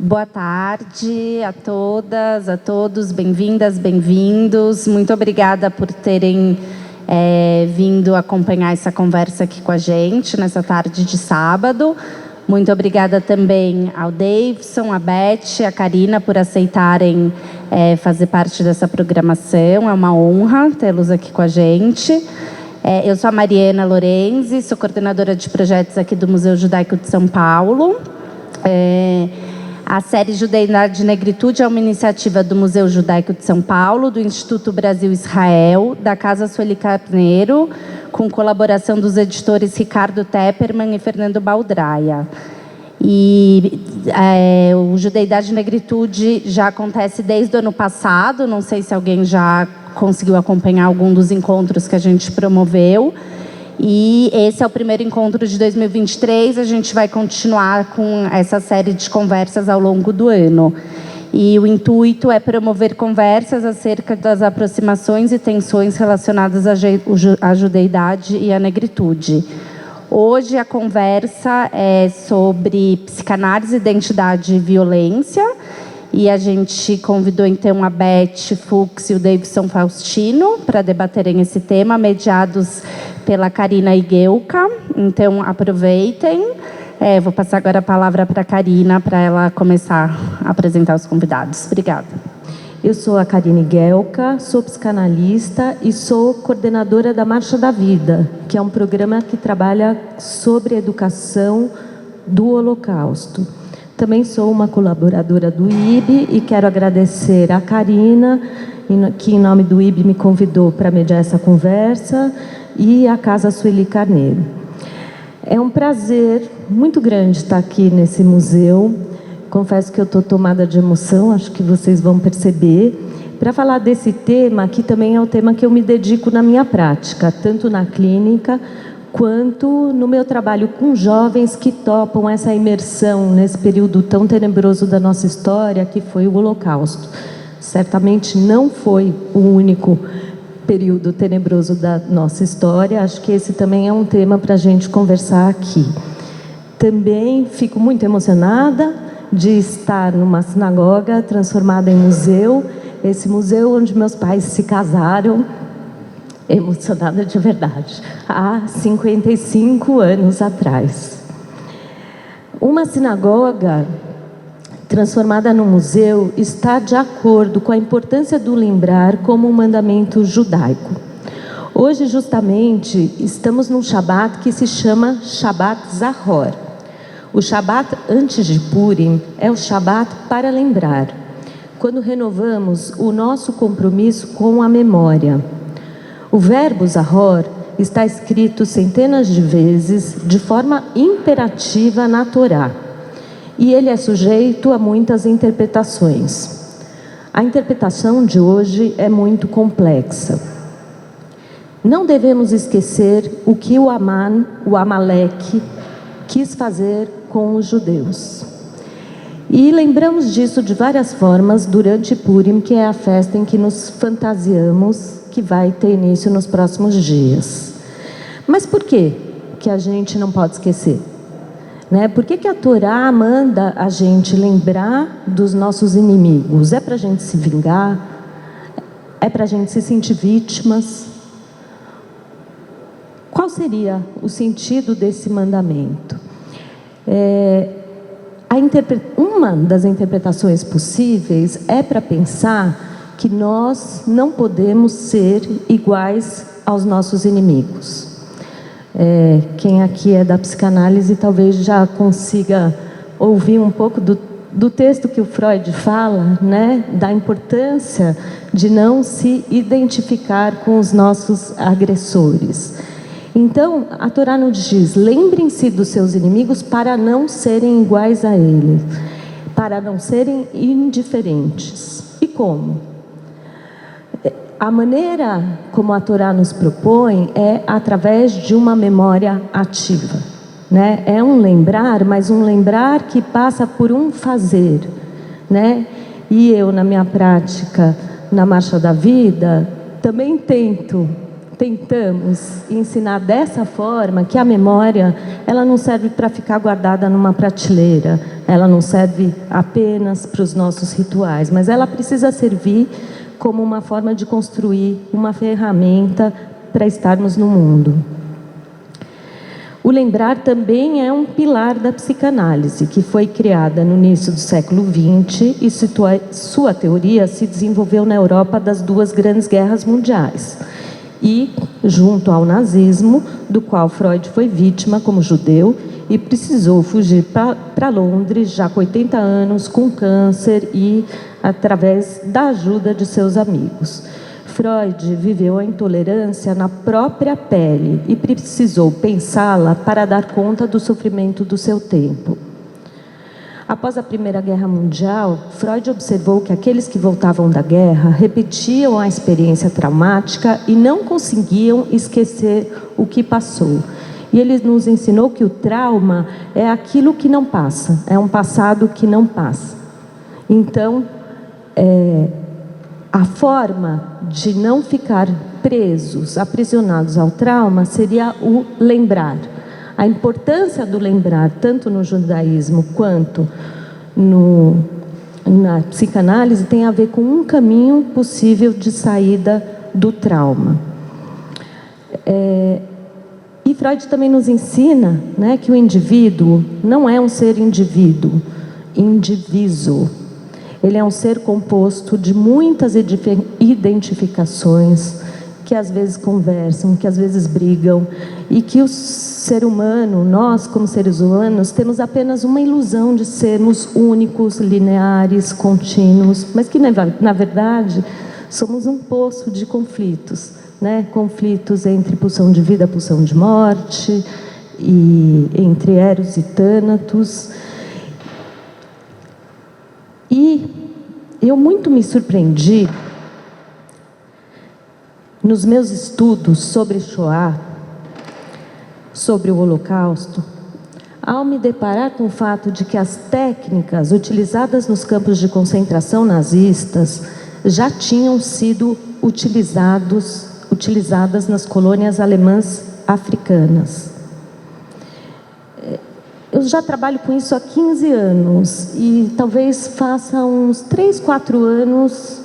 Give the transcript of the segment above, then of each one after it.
Boa tarde a todas, a todos, bem-vindas, bem-vindos. Muito obrigada por terem vindo acompanhar essa conversa aqui com a gente, nessa tarde de sábado. Muito obrigada também ao Davidson, a Beth, a Karina, por aceitarem fazer parte dessa programação. É uma honra tê-los aqui com a gente. Eu sou a Mariana Lorenzi, sou coordenadora de projetos aqui do Museu Judaico de São Paulo. A série Judeidade e Negritude é uma iniciativa do Museu Judaico de São Paulo, do Instituto Brasil-Israel, da Casa Sueli Carneiro, com colaboração dos editores Ricardo Tepperman e Fernando Baldraia. E o Judeidade e Negritude já acontece desde o ano passado, não sei se alguém já conseguiu acompanhar algum dos encontros que a gente promoveu. E esse é o primeiro encontro de 2023, a gente vai continuar com essa série de conversas ao longo do ano. E o intuito é promover conversas acerca das aproximações e tensões relacionadas à judeidade e à negritude. Hoje a conversa é sobre psicanálise, identidade e violência. E a gente convidou, então, a Beth Fuchs e o Davidson Faustino para debaterem esse tema, mediados pela Karina Igelka. Então, aproveitem. Vou passar agora a palavra para a Karina, para ela começar a apresentar os convidados. Obrigada. Eu sou a Karina Igelka, sou psicanalista e sou coordenadora da Marcha da Vida, que é um programa que trabalha sobre a educação do Holocausto. Também sou uma colaboradora do IB e quero agradecer a Karina, que em nome do IB me convidou para mediar essa conversa, e a Casa Sueli Carneiro. É um prazer muito grande estar aqui nesse museu. Confesso que eu estou tomada de emoção, acho que vocês vão perceber, para falar desse tema, que também é o tema que eu me dedico na minha prática, tanto na clínica, quanto no meu trabalho com jovens que topam essa imersão nesse período tão tenebroso da nossa história, que foi o Holocausto. Certamente não foi o único período tenebroso da nossa história, acho que esse também é um tema para a gente conversar aqui. Também fico muito emocionada de estar numa sinagoga transformada em museu, esse museu onde meus pais se casaram, emocionada de verdade, há 55 anos atrás. Uma sinagoga transformada num museu está de acordo com a importância do lembrar como um mandamento judaico. Hoje, justamente, estamos num Shabat que se chama Shabat Zahor. O Shabat antes de Purim é o Shabat para lembrar, quando renovamos o nosso compromisso com a memória. O verbo Zahor está escrito centenas de vezes de forma imperativa na Torá. E ele é sujeito a muitas interpretações. A interpretação de hoje é muito complexa. Não devemos esquecer o que o Aman, o Amaleque, quis fazer com os judeus. E lembramos disso de várias formas durante Purim, que é a festa em que nos fantasiamos, que vai ter início nos próximos dias. Mas por que que a gente não pode esquecer? Por que que a Torá manda a gente lembrar dos nossos inimigos? É para a gente se vingar? É para a gente se sentir vítimas? Qual seria o sentido desse mandamento? Uma das interpretações possíveis é para pensar que nós não podemos ser iguais aos nossos inimigos. Quem aqui é da psicanálise talvez já consiga ouvir um pouco do texto que o Freud fala, da importância de não se identificar com os nossos agressores. Então, a Torá nos diz: lembrem-se dos seus inimigos para não serem iguais a eles, para não serem indiferentes. E como? A maneira como a Torá nos propõe é através de uma memória ativa. É um lembrar, mas um lembrar que passa por um fazer. E eu, na minha prática, na Marcha da Vida, também tento tentamos ensinar dessa forma que a memória, ela não serve para ficar guardada numa prateleira, ela não serve apenas para os nossos rituais, mas ela precisa servir como uma forma de construir uma ferramenta para estarmos no mundo. O lembrar também é um pilar da psicanálise, que foi criada no início do século XX e sua teoria se desenvolveu na Europa das duas grandes guerras mundiais. E junto ao nazismo, do qual Freud foi vítima como judeu e precisou fugir para Londres, já com 80 anos, com câncer e através da ajuda de seus amigos. Freud viveu a intolerância na própria pele e precisou pensá-la para dar conta do sofrimento do seu tempo. Após a Primeira Guerra Mundial, Freud observou que aqueles que voltavam da guerra repetiam a experiência traumática e não conseguiam esquecer o que passou. E ele nos ensinou que o trauma é aquilo que não passa, é um passado que não passa. Então, a forma de não ficar presos, aprisionados ao trauma, seria o lembrar. A importância do lembrar, tanto no judaísmo quanto na psicanálise, tem a ver com um caminho possível de saída do trauma. E Freud também nos ensina, né, que o indivíduo não é um ser indivíduo, indiviso. Ele é um ser composto de muitas identificações que às vezes conversam, que às vezes brigam, e que o ser humano, nós como seres humanos, temos apenas uma ilusão de sermos únicos, lineares, contínuos, mas que na verdade somos um poço de conflitos, né? Conflitos entre pulsão de vida, pulsão de morte, e entre Eros e Thanatos. E eu muito me surpreendi nos meus estudos sobre Shoah, sobre o Holocausto, ao me deparar com o fato de que as técnicas utilizadas nos campos de concentração nazistas já tinham sido utilizadas nas colônias alemãs africanas. Eu já trabalho com isso há 15 anos e talvez faça uns 3, 4 anos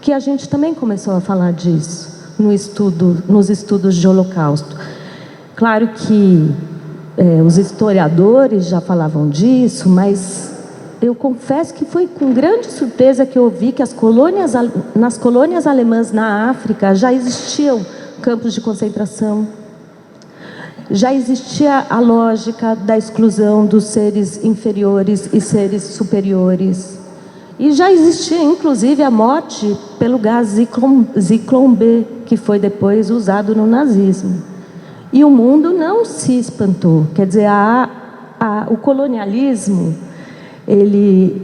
que a gente também começou a falar disso nos estudos de Holocausto. Claro que os historiadores já falavam disso, mas eu confesso que foi com grande surpresa que eu ouvi que nas colônias alemãs na África já existiam campos de concentração. Já existia a lógica da exclusão dos seres inferiores e seres superiores. E já existia, inclusive, a morte pelo gás Zyklon B, que foi depois usado no nazismo. E o mundo não se espantou. Quer dizer, o colonialismo, ele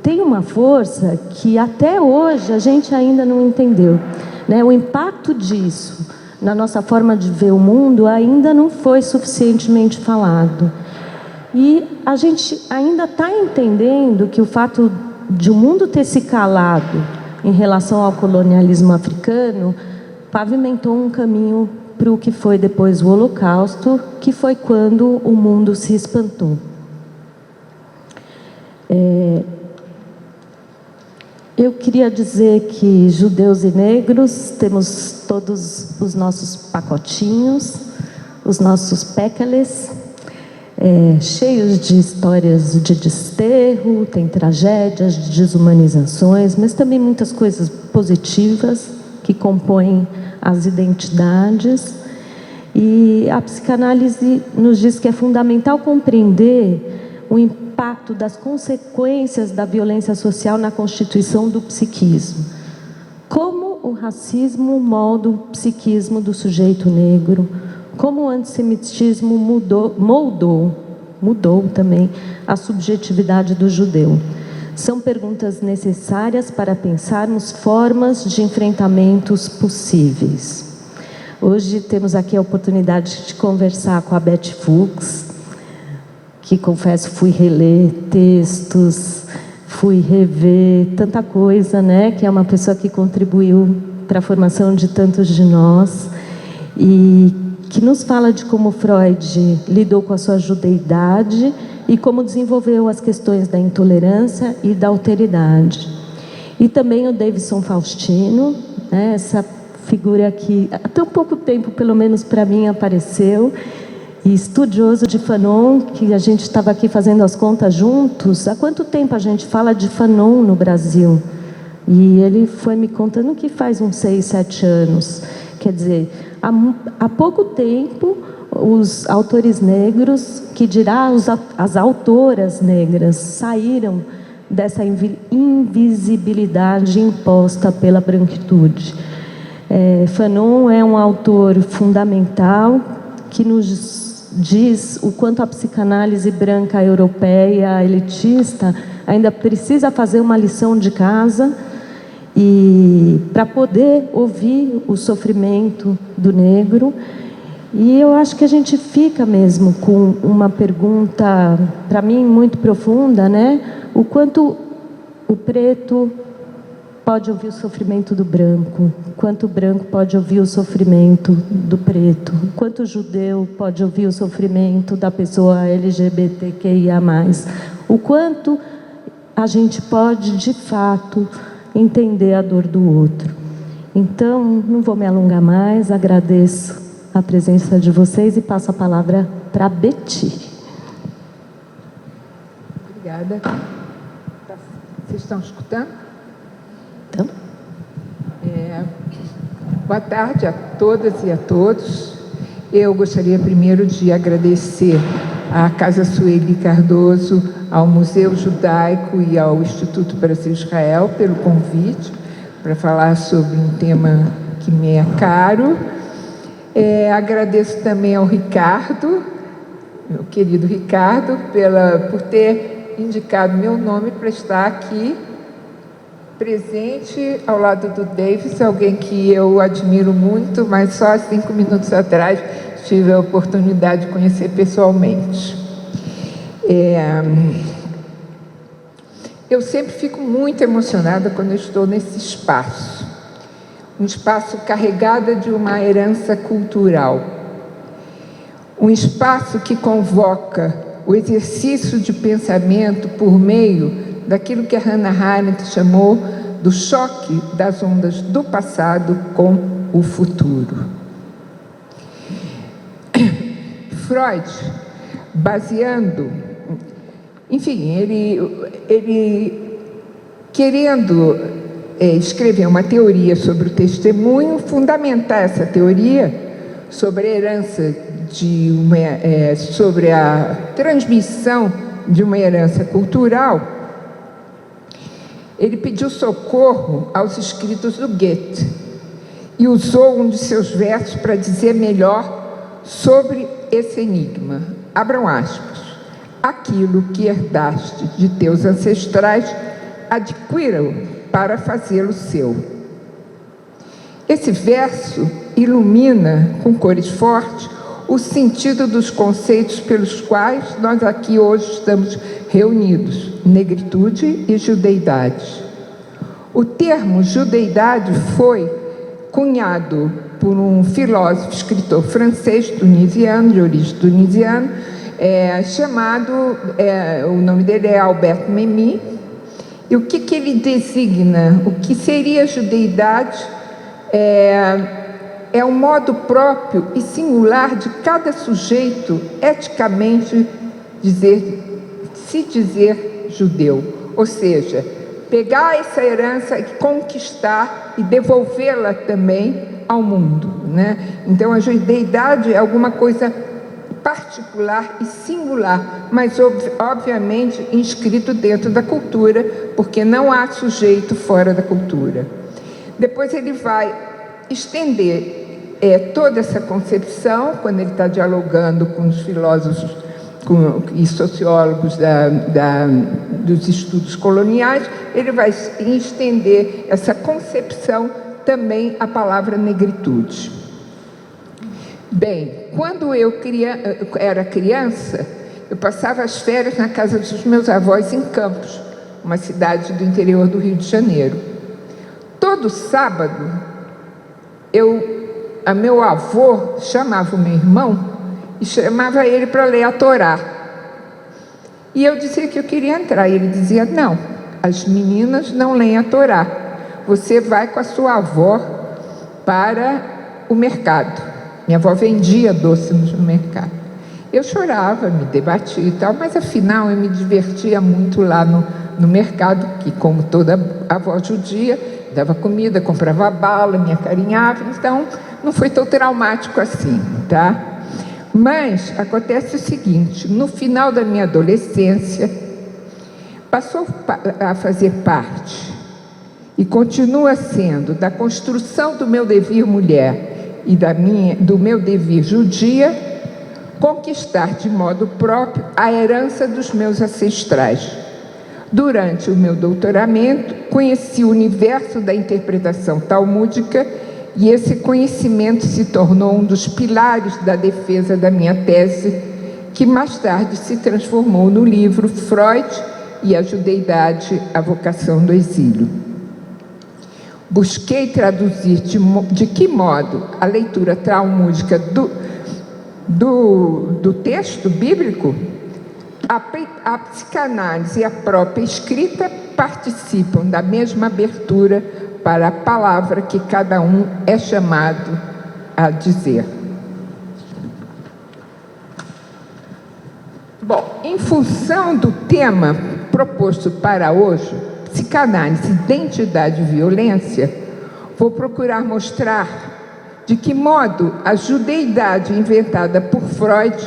tem uma força que até hoje a gente ainda não entendeu, né? O impacto disso na nossa forma de ver o mundo ainda não foi suficientemente falado. E a gente ainda está entendendo que o fato de o mundo ter se calado em relação ao colonialismo africano pavimentou um caminho para o que foi depois o Holocausto, que foi quando o mundo se espantou. Eu queria dizer que judeus e negros temos todos os nossos pacotinhos, os nossos pécales, cheios de histórias de desterro, tem tragédias, de desumanizações, mas também muitas coisas positivas que compõem as identidades. E a psicanálise nos diz que é fundamental compreender o impacto das consequências da violência social na constituição do psiquismo. Como o racismo molda o psiquismo do sujeito negro, como o antissemitismo mudou também a subjetividade do judeu. São perguntas necessárias para pensarmos formas de enfrentamentos possíveis. Hoje temos aqui a oportunidade de conversar com a Beth Fuchs, que, confesso, fui reler textos, fui rever tanta coisa, né? Que é uma pessoa que contribuiu para a formação de tantos de nós. e que nos fala de como Freud lidou com a sua judeidade e como desenvolveu as questões da intolerância e da alteridade. E também o Davidson Faustino, né, essa figura que há tão pouco tempo, pelo menos para mim, apareceu, e estudioso de Fanon, que a gente estava aqui fazendo as contas juntos. Há quanto tempo a gente fala de Fanon no Brasil? E ele foi me contando que faz uns 6, 7 anos. Quer dizer, há pouco tempo, os autores negros, que dirá as autoras negras, saíram dessa invisibilidade imposta pela branquitude. Fanon é um autor fundamental que nos diz o quanto a psicanálise branca europeia elitista ainda precisa fazer uma lição de casa e para poder ouvir o sofrimento do negro. E eu acho que a gente fica mesmo com uma pergunta, para mim, muito profunda, né? O quanto o preto pode ouvir o sofrimento do branco, quanto o branco pode ouvir o sofrimento do preto, quanto o judeu pode ouvir o sofrimento da pessoa LGBTQIA+, o quanto a gente pode, de fato, entender a dor do outro. Então, não vou me alongar mais, agradeço a presença de vocês e passo a palavra para a Betty. Obrigada. Vocês estão escutando? Então. Boa tarde a todas e a todos. Eu gostaria primeiro de agradecer à Casa Sueli Cardoso, ao Museu Judaico e ao Instituto Brasil-Israel pelo convite para falar sobre um tema que me é caro. Agradeço também ao Ricardo, meu querido Ricardo, por ter indicado meu nome para estar aqui presente ao lado do Davis, alguém que eu admiro muito, mas só há 5 minutos atrás tive a oportunidade de conhecer pessoalmente. Eu sempre fico muito emocionada quando eu estou nesse espaço, um espaço carregado de uma herança cultural, um espaço que convoca o exercício de pensamento por meio daquilo que a Hannah Arendt chamou do choque das ondas do passado com o futuro. Freud, baseando, enfim, ele querendo escrever uma teoria sobre o testemunho, fundamentar essa teoria sobre a herança sobre a transmissão de uma herança cultural. Ele pediu socorro aos escritos do Goethe e usou um de seus versos para dizer melhor sobre esse enigma. Abram aspas. Aquilo que herdaste de teus ancestrais, adquira-o para fazê-lo seu. Esse verso ilumina com cores fortes o sentido dos conceitos pelos quais nós aqui hoje estamos reunidos: negritude e judeidade. O termo judeidade foi cunhado por um filósofo, escritor francês, tunisiano, de origem tunisiana, o nome dele é Albert Memmi. E o que ele designa? O que seria judeidade é um modo próprio e singular de cada sujeito eticamente se dizer judeu. Ou seja, pegar essa herança e conquistar e devolvê-la também ao mundo, né? Então, a judeidade é alguma coisa particular e singular, mas obviamente inscrito dentro da cultura, porque não há sujeito fora da cultura. Depois ele vai estender toda essa concepção, quando ele está dialogando com os filósofos e sociólogos dos estudos coloniais, ele vai estender essa concepção também à palavra negritude. Bem, quando eu era criança, eu passava as férias na casa dos meus avós em Campos, uma cidade do interior do Rio de Janeiro. Todo sábado eu meu avô chamava o meu irmão e chamava ele para ler a Torá. E eu dizia que eu queria entrar. E ele dizia, não, as meninas não leem a Torá. Você vai com a sua avó para o mercado. Minha avó vendia doce no mercado. Eu chorava, me debatia e tal, mas afinal eu me divertia muito lá no mercado, que como toda avó judia, dava comida, comprava bala, me acarinhava, então não foi tão traumático assim, tá? Mas acontece o seguinte, no final da minha adolescência, passou a fazer parte, e continua sendo, da construção do meu devir mulher e do meu devir judia, conquistar de modo próprio a herança dos meus ancestrais. Durante o meu doutoramento, conheci o universo da interpretação talmúdica e esse conhecimento se tornou um dos pilares da defesa da minha tese, que mais tarde se transformou no livro Freud e a Judeidade, a vocação do exílio. Busquei traduzir de que modo a leitura talmúdica do texto bíblico, a psicanálise e a própria escrita participam da mesma abertura para a palavra que cada um é chamado a dizer. Bom, em função do tema proposto para hoje, psicanálise, identidade e violência, vou procurar mostrar de que modo a judeidade inventada por Freud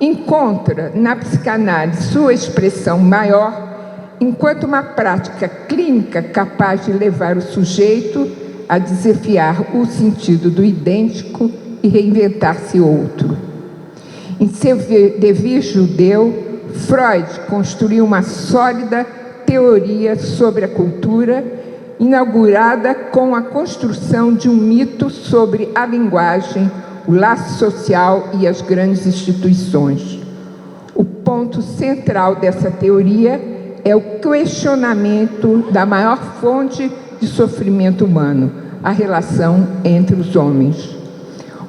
encontra na psicanálise sua expressão maior enquanto uma prática clínica capaz de levar o sujeito a desafiar o sentido do idêntico e reinventar-se outro. Em seu devir judeu, Freud construiu uma sólida teoria sobre a cultura, inaugurada com a construção de um mito sobre a linguagem, o laço social e as grandes instituições. O ponto central dessa teoria é o questionamento da maior fonte de sofrimento humano, a relação entre os homens.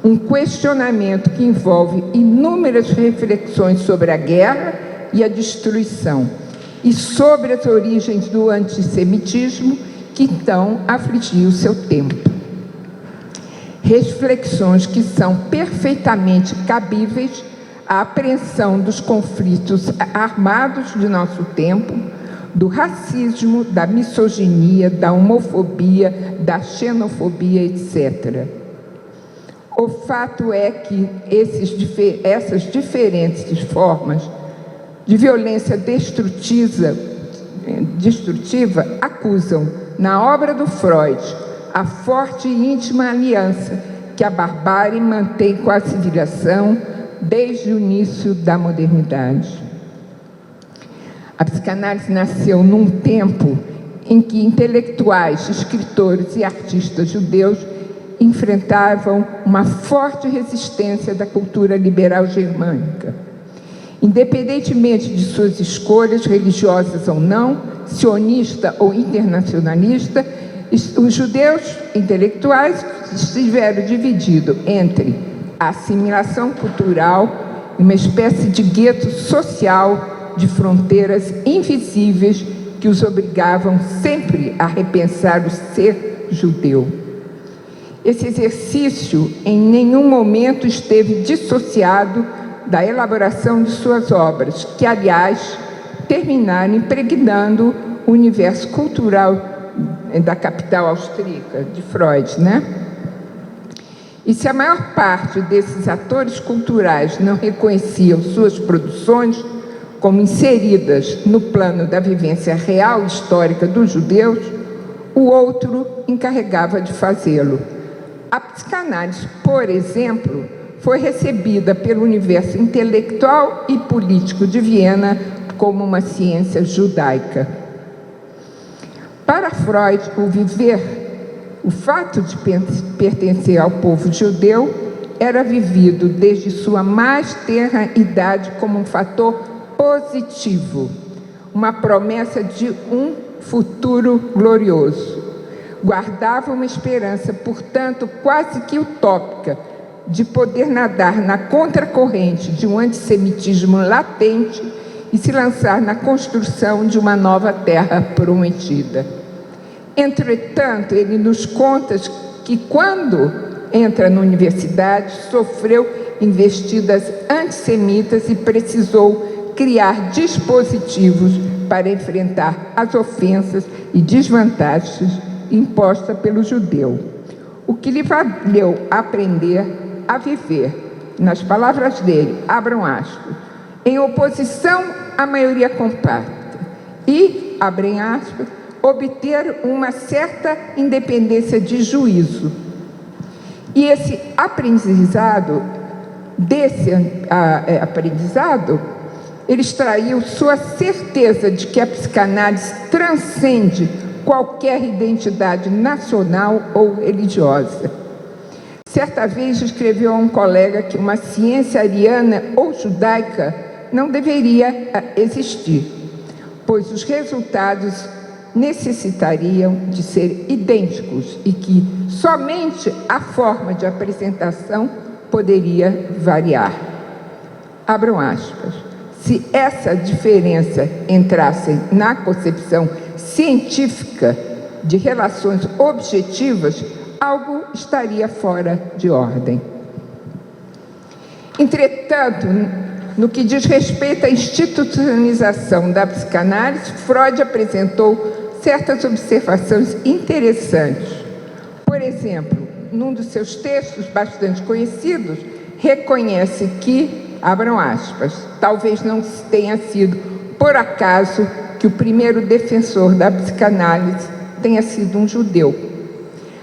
Um questionamento que envolve inúmeras reflexões sobre a guerra e a destruição, e sobre as origens do antissemitismo que então afligiu o seu tempo. Reflexões que são perfeitamente cabíveis à apreensão dos conflitos armados de nosso tempo, do racismo, da misoginia, da homofobia, da xenofobia, etc. O fato é que essas diferentes formas de violência destrutiva acusam, na obra do Freud, a forte e íntima aliança que a barbárie mantém com a civilização desde o início da modernidade. A psicanálise nasceu num tempo em que intelectuais, escritores e artistas judeus enfrentavam uma forte resistência da cultura liberal germânica. Independentemente de suas escolhas, religiosas ou não, sionista ou internacionalista, os judeus intelectuais estiveram divididos entre a assimilação cultural e uma espécie de gueto social de fronteiras invisíveis que os obrigavam sempre a repensar o ser judeu. Esse exercício em nenhum momento esteve dissociado da elaboração de suas obras, que, aliás, terminaram impregnando o universo cultural da capital austríaca, de Freud, né? E se a maior parte desses atores culturais não reconheciam suas produções como inseridas no plano da vivência real histórica dos judeus, o outro encarregava de fazê-lo. A psicanálise, por exemplo, foi recebida pelo universo intelectual e político de Viena como uma ciência judaica. Para Freud, o fato de pertencer ao povo judeu era vivido desde sua mais tenra idade como um fator positivo, uma promessa de um futuro glorioso. guardava uma esperança, portanto, quase que utópica, de poder nadar na contracorrente de um antissemitismo latente e se lançar na construção de uma nova terra prometida. Entretanto, ele nos conta que, quando entra na universidade, sofreu investidas antissemitas e precisou criar dispositivos para enfrentar as ofensas e desvantagens impostas pelo judeu, o que lhe valeu aprender a viver, nas palavras dele, abram aspas, em oposição à maioria compacta e, abrem aspas, obter uma certa independência de juízo. E esse aprendizado, ele extraiu sua certeza de que a psicanálise transcende qualquer identidade nacional ou religiosa. Certa vez escreveu a um colega que uma ciência ariana ou judaica não deveria existir, pois os resultados necessitariam de ser idênticos e que somente a forma de apresentação poderia variar. Abram aspas. Se essa diferença entrasse na concepção científica de relações objetivas, algo estaria fora de ordem. Entretanto, no que diz respeito à institucionalização da psicanálise, Freud apresentou certas observações interessantes. Por exemplo, num dos seus textos bastante conhecidos, reconhece que, abram aspas, talvez não tenha sido por acaso que o primeiro defensor da psicanálise tenha sido um judeu.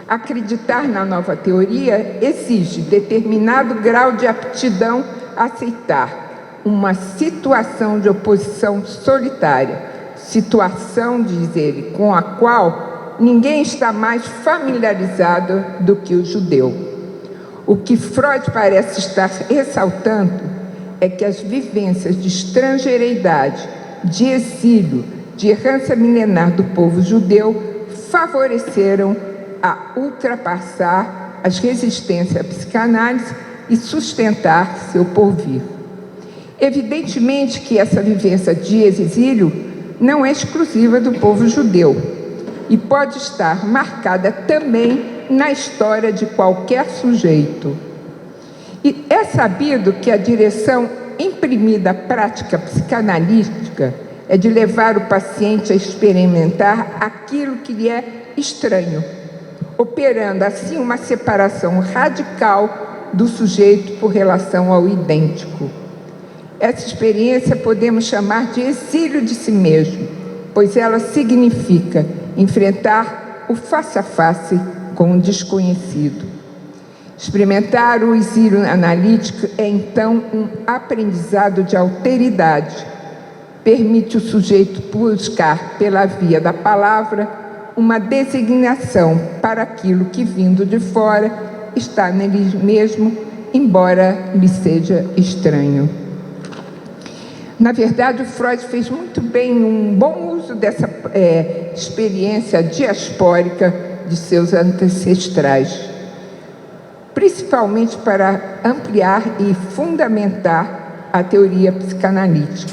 Acreditar na nova teoria exige determinado grau de aptidão a aceitar uma situação de oposição solitária, situação, diz ele, com a qual ninguém está mais familiarizado do que o judeu. O que Freud parece estar ressaltando é que as vivências de estrangeiridade, de exílio, de errância milenar do povo judeu favoreceram a ultrapassar as resistências à psicanálise e sustentar seu porvir. Evidentemente que essa vivência de exílio não é exclusiva do povo judeu e pode estar marcada também na história de qualquer sujeito. E é sabido que a direção imprimida à prática psicanalítica é de levar o paciente a experimentar aquilo que lhe é estranho, operando assim uma separação radical do sujeito por relação ao idêntico. Essa experiência podemos chamar de exílio de si mesmo, pois ela significa enfrentar o face a face com o desconhecido. Experimentar o exílio analítico é, então, um aprendizado de alteridade. Permite o sujeito buscar, pela via da palavra, uma designação para aquilo que, vindo de fora, está nele mesmo, embora lhe seja estranho. Na verdade, o Freud fez muito bem um bom uso dessa experiência diaspórica de seus ancestrais, principalmente para ampliar e fundamentar a teoria psicanalítica.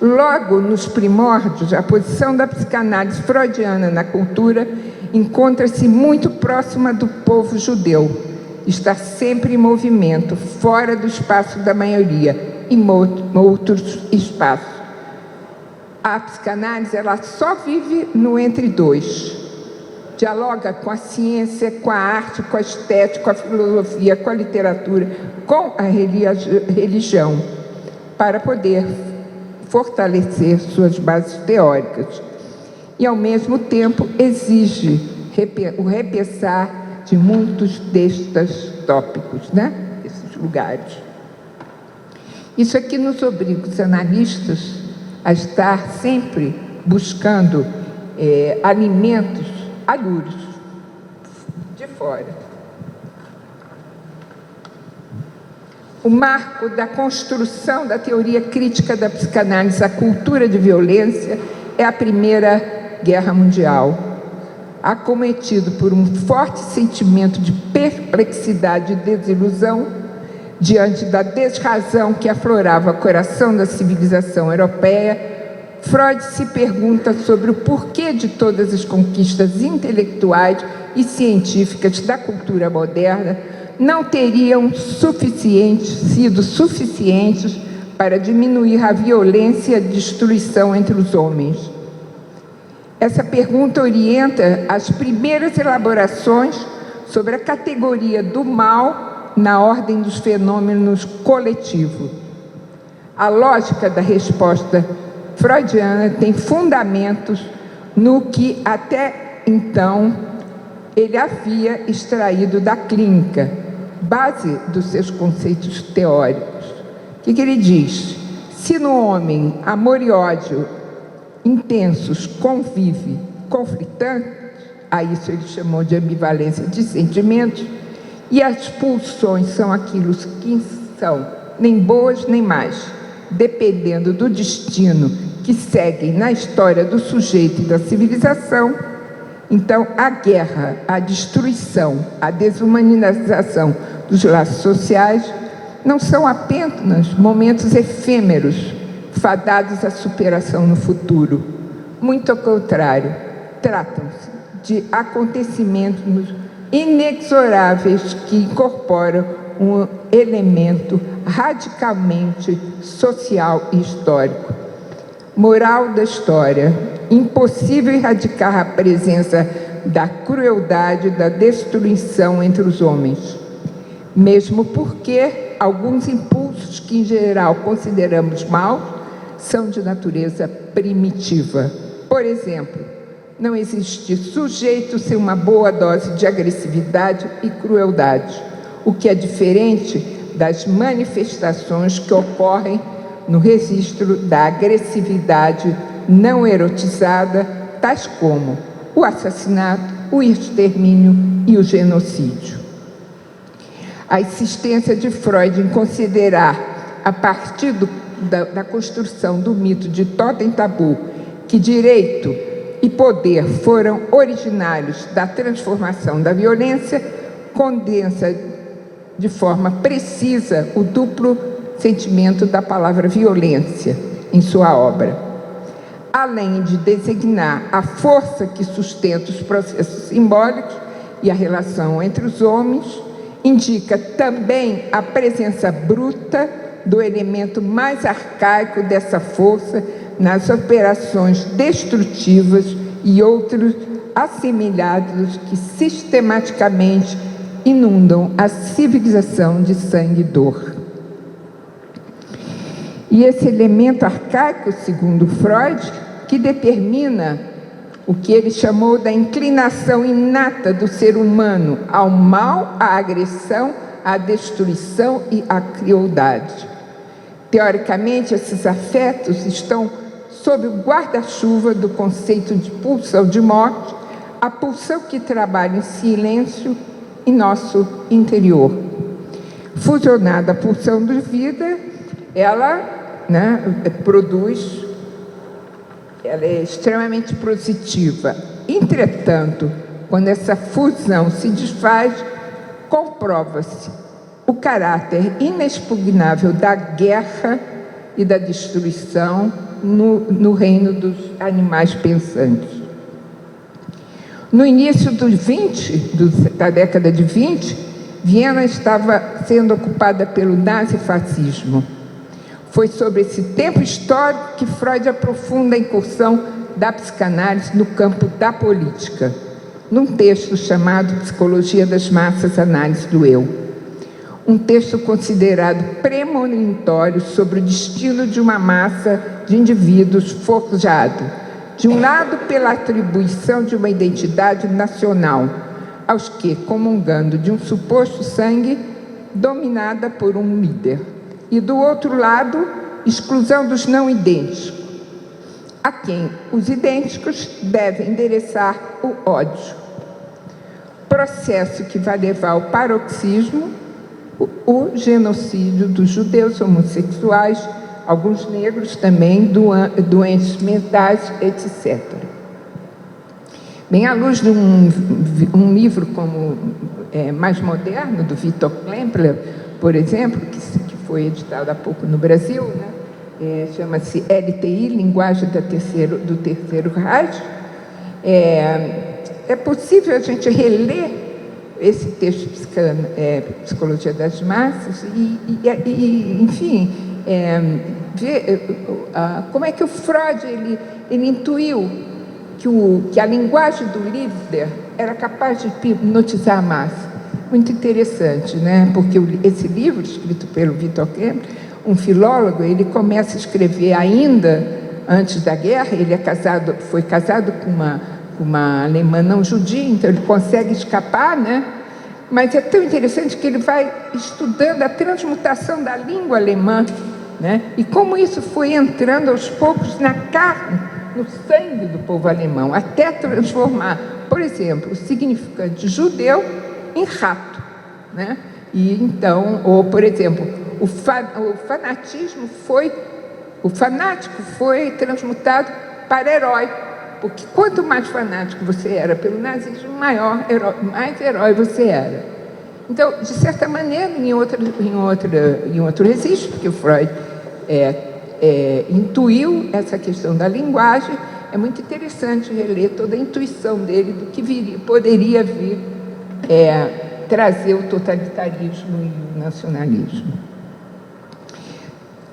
Logo, nos primórdios, a posição da psicanálise freudiana na cultura encontra-se muito próxima do povo judeu. Está sempre em movimento, fora do espaço da maioria, em outros espaços. A psicanálise ela só vive no entre dois. Dialoga com a ciência, com a arte, com a estética, com a filosofia, com a literatura, com a religião, para poder fortalecer suas bases teóricas. E, ao mesmo tempo, exige o repensar de muitos destes tópicos, desses lugares. Isso aqui nos obriga os analistas a estar sempre buscando alimentos alhures de fora. O marco da construção da teoria crítica da psicanálise à cultura de violência é a Primeira Guerra Mundial. acometido por um forte sentimento de perplexidade e desilusão diante da desrazão que aflorava o coração da civilização europeia, Freud se pergunta sobre o porquê de todas as conquistas intelectuais e científicas da cultura moderna não teriam sido suficientes para diminuir a violência e a destruição entre os homens. Essa pergunta orienta as primeiras elaborações sobre a categoria do mal na ordem dos fenômenos coletivos. A lógica da resposta freudiana tem fundamentos no que até então ele havia extraído da clínica, base dos seus conceitos teóricos. O que ele diz? Se no homem amor e ódio intensos convive conflitantes, a isso ele chamou de ambivalência de sentimentos, e as pulsões são aquilo que são nem boas nem más, dependendo do destino que seguem na história do sujeito e da civilização. Então, a guerra, a destruição, a desumanização dos laços sociais não são apenas momentos efêmeros, fadados à superação no futuro. Muito ao contrário, tratam-se de acontecimentos inexoráveis que incorporam um elemento radicalmente social e histórico. Moral da história: impossível erradicar a presença da crueldade e da destruição entre os homens, mesmo porque alguns impulsos que, em geral, consideramos maus, são de natureza primitiva. Por exemplo, não existe sujeito sem uma boa dose de agressividade e crueldade, o que é diferente das manifestações que ocorrem no registro da agressividade não erotizada, tais como o assassinato, o extermínio e o genocídio. A insistência de Freud em considerar, a partir da construção do mito de totem tabu, que direito e poder foram originários da transformação da violência, condensa de forma precisa o duplo sentimento da palavra violência em sua obra. Além de designar a força que sustenta os processos simbólicos e a relação entre os homens, indica também a presença bruta do elemento mais arcaico dessa força nas operações destrutivas e outros assemelhados que sistematicamente inundam a civilização de sangue e dor. E esse elemento arcaico, segundo Freud, que determina o que ele chamou da inclinação inata do ser humano ao mal, à agressão, à destruição e à crueldade. Teoricamente, esses afetos estão sob o guarda-chuva do conceito de pulsão de morte, a pulsão que trabalha em silêncio em nosso interior. Fusionada à pulsão de vida, ela ela é extremamente positiva. Entretanto, quando essa fusão se desfaz, comprova-se o caráter inexpugnável da guerra e da destruição no reino dos animais pensantes. No início da década de 20, Viena estava sendo ocupada pelo nazifascismo. Foi sobre esse tempo histórico que Freud aprofunda a incursão da psicanálise no campo da política, num texto chamado Psicologia das Massas, Análise do Eu. Um texto considerado premonitório sobre o destino de uma massa de indivíduos forjado, de um lado pela atribuição de uma identidade nacional, aos que, comungando de um suposto sangue, dominada por um líder. E, do outro lado, exclusão dos não idênticos, a quem os idênticos devem endereçar o ódio. Processo que vai levar ao paroxismo o genocídio dos judeus homossexuais, alguns negros também, doentes mentais, etc. Bem, à luz de um livro como mais moderno, do Victor Klempler, por exemplo, que foi editado há pouco no Brasil, né? Chama-se LTI, Linguagem do Terceiro Reich. É possível a gente reler esse texto Psicologia das Massas e enfim, ver como é que o Freud ele intuiu que a linguagem do líder era capaz de hipnotizar a massa. Muito interessante, né? Porque esse livro, escrito pelo Victor Klempler, um filólogo, ele começa a escrever ainda antes da guerra. Ele foi casado com uma alemã não judia, então ele consegue escapar, né? Mas é tão interessante que ele vai estudando a transmutação da língua alemã, né? E como isso foi entrando aos poucos na carne, no sangue do povo alemão, até transformar, por exemplo, o significante judeu em rato, né? E então, ou por exemplo, o fanático foi transmutado para herói, porque quanto mais fanático você era pelo nazismo, mais herói você era. Então, de certa maneira, em outro registro, porque o Freud intuiu essa questão da linguagem, é muito interessante reler toda a intuição dele do que poderia vir trazer o totalitarismo e o nacionalismo.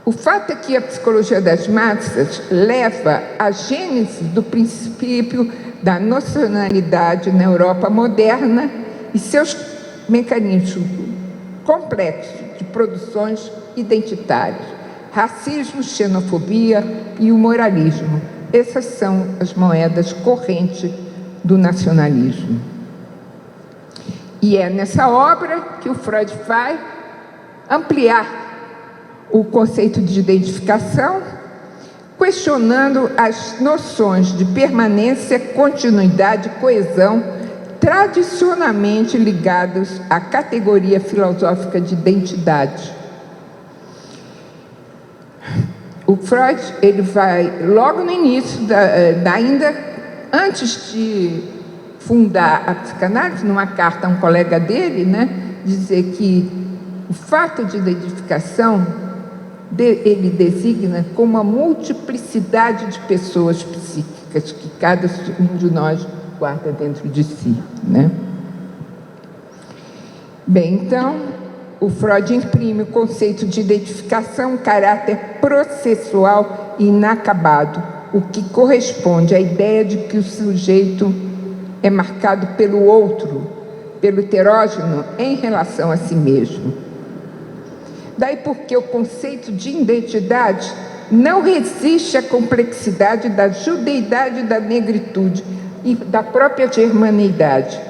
O fato é que a psicologia das massas leva à gênese do princípio da nacionalidade na Europa moderna e seus mecanismos complexos de produções identitárias, racismo, xenofobia e o moralismo. Essas são as moedas correntes do nacionalismo. E é nessa obra que o Freud vai ampliar o conceito de identificação, questionando as noções de permanência, continuidade e coesão tradicionalmente ligadas à categoria filosófica de identidade. O Freud, ele vai, logo no início, ainda antes de fundar a psicanálise, numa carta a um colega dele, né, dizer que o fato de identificação ele designa como a multiplicidade de pessoas psíquicas que cada um de nós guarda dentro de si, né? Bem, então, o Freud imprime o conceito de identificação um caráter processual e inacabado, o que corresponde à ideia de que o sujeito é marcado pelo outro, pelo heterógeno em relação a si mesmo. Daí porque o conceito de identidade não resiste à complexidade da judeidade, da negritude e da própria germanidade,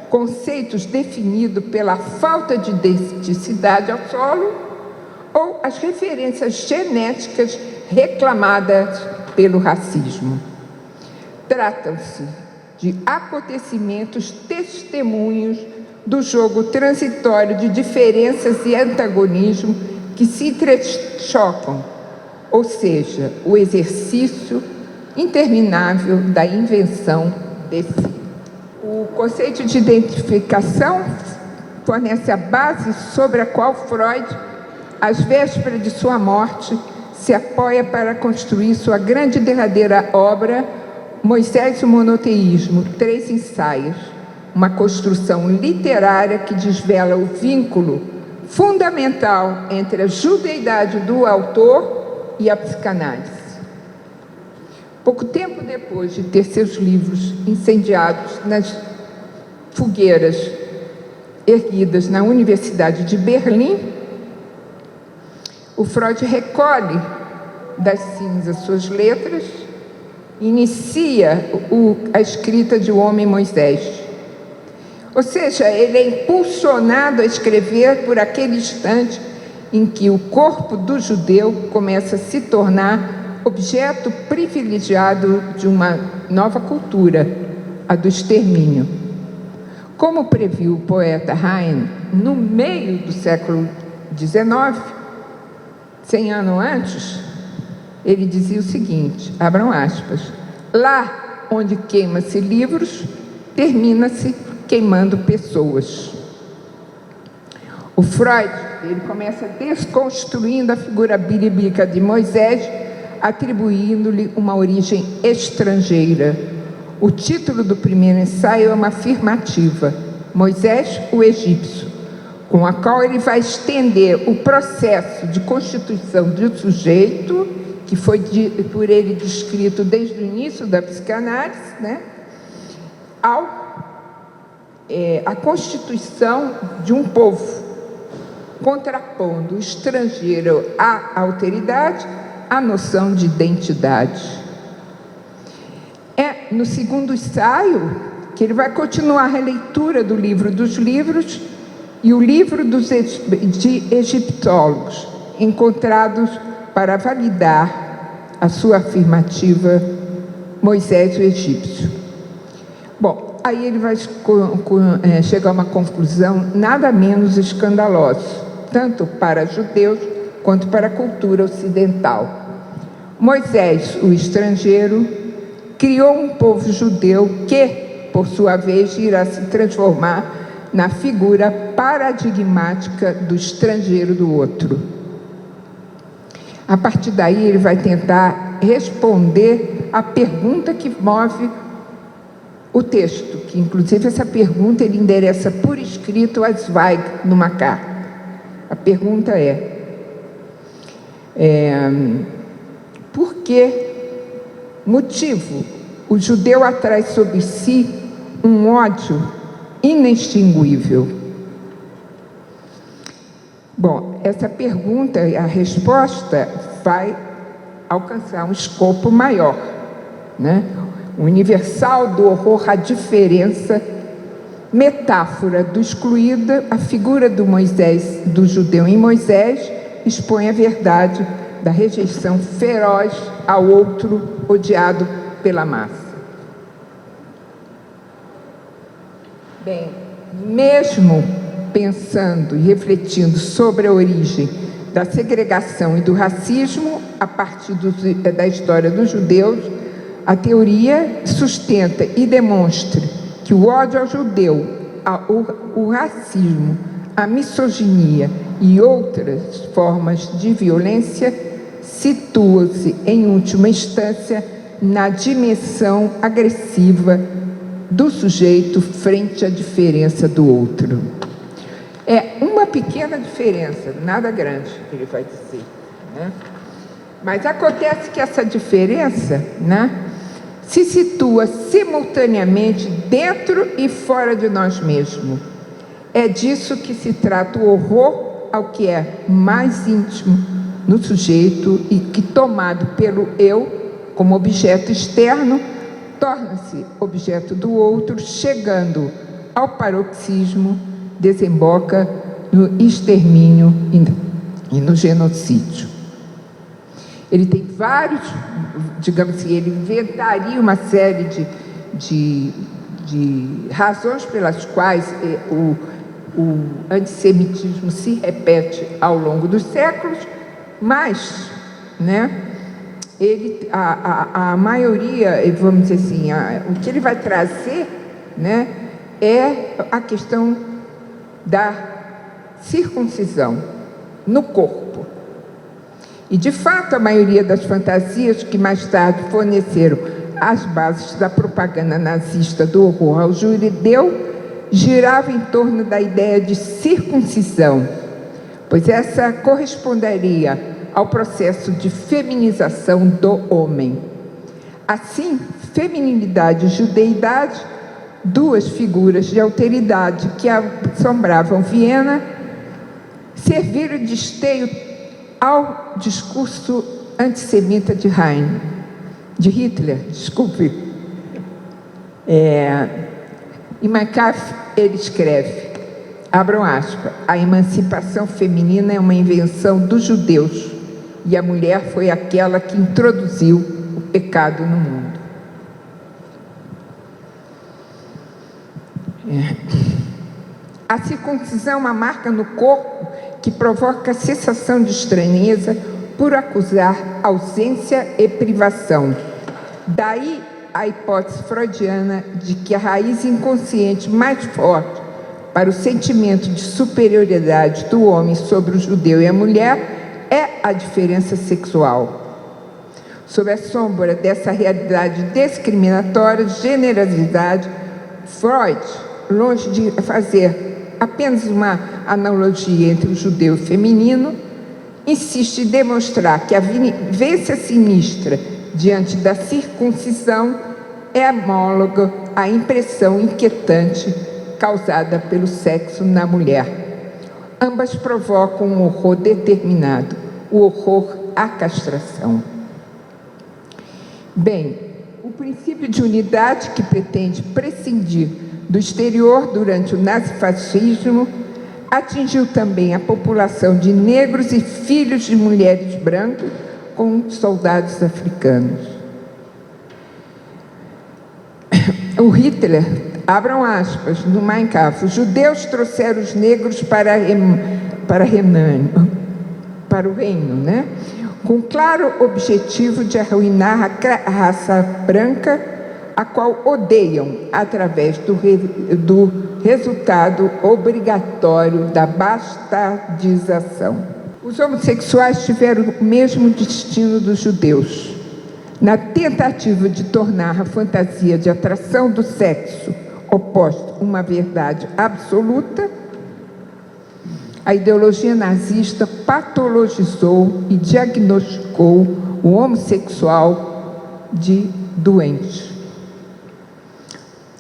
conceitos definidos pela falta de identicidade ao solo ou as referências genéticas reclamadas pelo racismo. Tratam-se de acontecimentos testemunhos do jogo transitório de diferenças e antagonismo que se entrechocam, ou seja, o exercício interminável da invenção de si. O conceito de identificação fornece a base sobre a qual Freud, às vésperas de sua morte, se apoia para construir sua grande e derradeira obra, Moisés e o Monoteísmo, 3 ensaios, uma construção literária que desvela o vínculo fundamental entre a judeidade do autor e a psicanálise. Pouco tempo depois de ter seus livros incendiados nas fogueiras erguidas na Universidade de Berlim, o Freud recolhe das cinzas suas letras e inicia a escrita de O Homem Moisés. Ou seja, ele é impulsionado a escrever por aquele instante em que o corpo do judeu começa a se tornar objeto privilegiado de uma nova cultura, a do extermínio. Como previu o poeta Heine, no meio do século XIX, 100 anos antes, ele dizia o seguinte, abram aspas, lá onde queima-se livros, termina-se queimando pessoas. O Freud, ele começa desconstruindo a figura bíblica de Moisés, atribuindo-lhe uma origem estrangeira. O título do primeiro ensaio é uma afirmativa: Moisés, o egípcio, com a qual ele vai estender o processo de constituição do sujeito, que foi por ele descrito desde o início da psicanálise, né, a constituição de um povo, contrapondo o estrangeiro à alteridade, a noção de identidade. É no segundo ensaio que ele vai continuar a releitura do livro dos livros e o livro de egiptólogos, encontrados para validar a sua afirmativa Moisés o egípcio. Bom, aí ele vai chegar a uma conclusão nada menos escandalosa, tanto para judeus quanto para a cultura ocidental. Moisés, o estrangeiro, criou um povo judeu que, por sua vez, irá se transformar na figura paradigmática do estrangeiro do outro. A partir daí, ele vai tentar responder à pergunta que move o texto, que inclusive essa pergunta ele endereça por escrito a Zweig numa carta. A pergunta por que motivo o judeu atrai sobre si um ódio inextinguível? Bom, essa pergunta, a resposta vai alcançar um escopo maior, né? Universal do horror à diferença, metáfora do excluído, a figura do Moisés, do judeu em Moisés, expõe a verdade da rejeição feroz ao outro odiado pela massa. Bem, mesmo pensando e refletindo sobre a origem da segregação e do racismo a partir da história dos judeus, a teoria sustenta e demonstra que o ódio ao judeu, o racismo, a misoginia e outras formas de violência situam-se, em última instância, na dimensão agressiva do sujeito frente à diferença do outro. É uma pequena diferença, nada grande, ele vai dizer, né? Mas acontece que essa diferença, né, se situa simultaneamente dentro e fora de nós mesmos. É disso que se trata o horror ao que é mais íntimo no sujeito e que, tomado pelo eu como objeto externo, torna-se objeto do outro, chegando ao paroxismo, desemboca no extermínio e no genocídio. Ele tem vários, digamos assim, ele inventaria uma série de razões pelas quais o antissemitismo se repete ao longo dos séculos, mas, né, a maioria, vamos dizer assim, o que ele vai trazer, né, é a questão da circuncisão no corpo. E, de fato, a maioria das fantasias que mais tarde forneceram as bases da propaganda nazista do horror ao judeu girava em torno da ideia de circuncisão, pois essa corresponderia ao processo de feminização do homem. Assim, feminilidade e judeidade, duas figuras de alteridade que assombravam Viena, serviram de esteio ao discurso antissemita de Hitler, desculpe. Em Mein Kampf, ele escreve, abram aspas, a emancipação feminina é uma invenção dos judeus e a mulher foi aquela que introduziu o pecado no mundo. A circuncisão é uma marca no corpo que provoca sensação de estranheza por acusar ausência e privação. Daí a hipótese freudiana de que a raiz inconsciente mais forte para o sentimento de superioridade do homem sobre o judeu e a mulher é a diferença sexual. Sob a sombra dessa realidade discriminatória, generalidade, Freud, longe de fazer apenas uma analogia entre o judeu e o feminino, insiste em demonstrar que a vivência sinistra diante da circuncisão é homóloga à impressão inquietante causada pelo sexo na mulher. Ambas provocam um horror determinado, o horror à castração. Bem, o princípio de unidade que pretende prescindir do exterior durante o nazifascismo atingiu também a população de negros e filhos de mulheres brancas com soldados africanos. O Hitler, abram aspas, no Mein Kampf, os judeus trouxeram os negros para o reino, né? Com claro objetivo de arruinar a raça branca, a qual odeiam através do resultado obrigatório da bastardização. Os homossexuais tiveram o mesmo destino dos judeus. Na tentativa de tornar a fantasia de atração do sexo oposto uma verdade absoluta, a ideologia nazista patologizou e diagnosticou o homossexual de doente.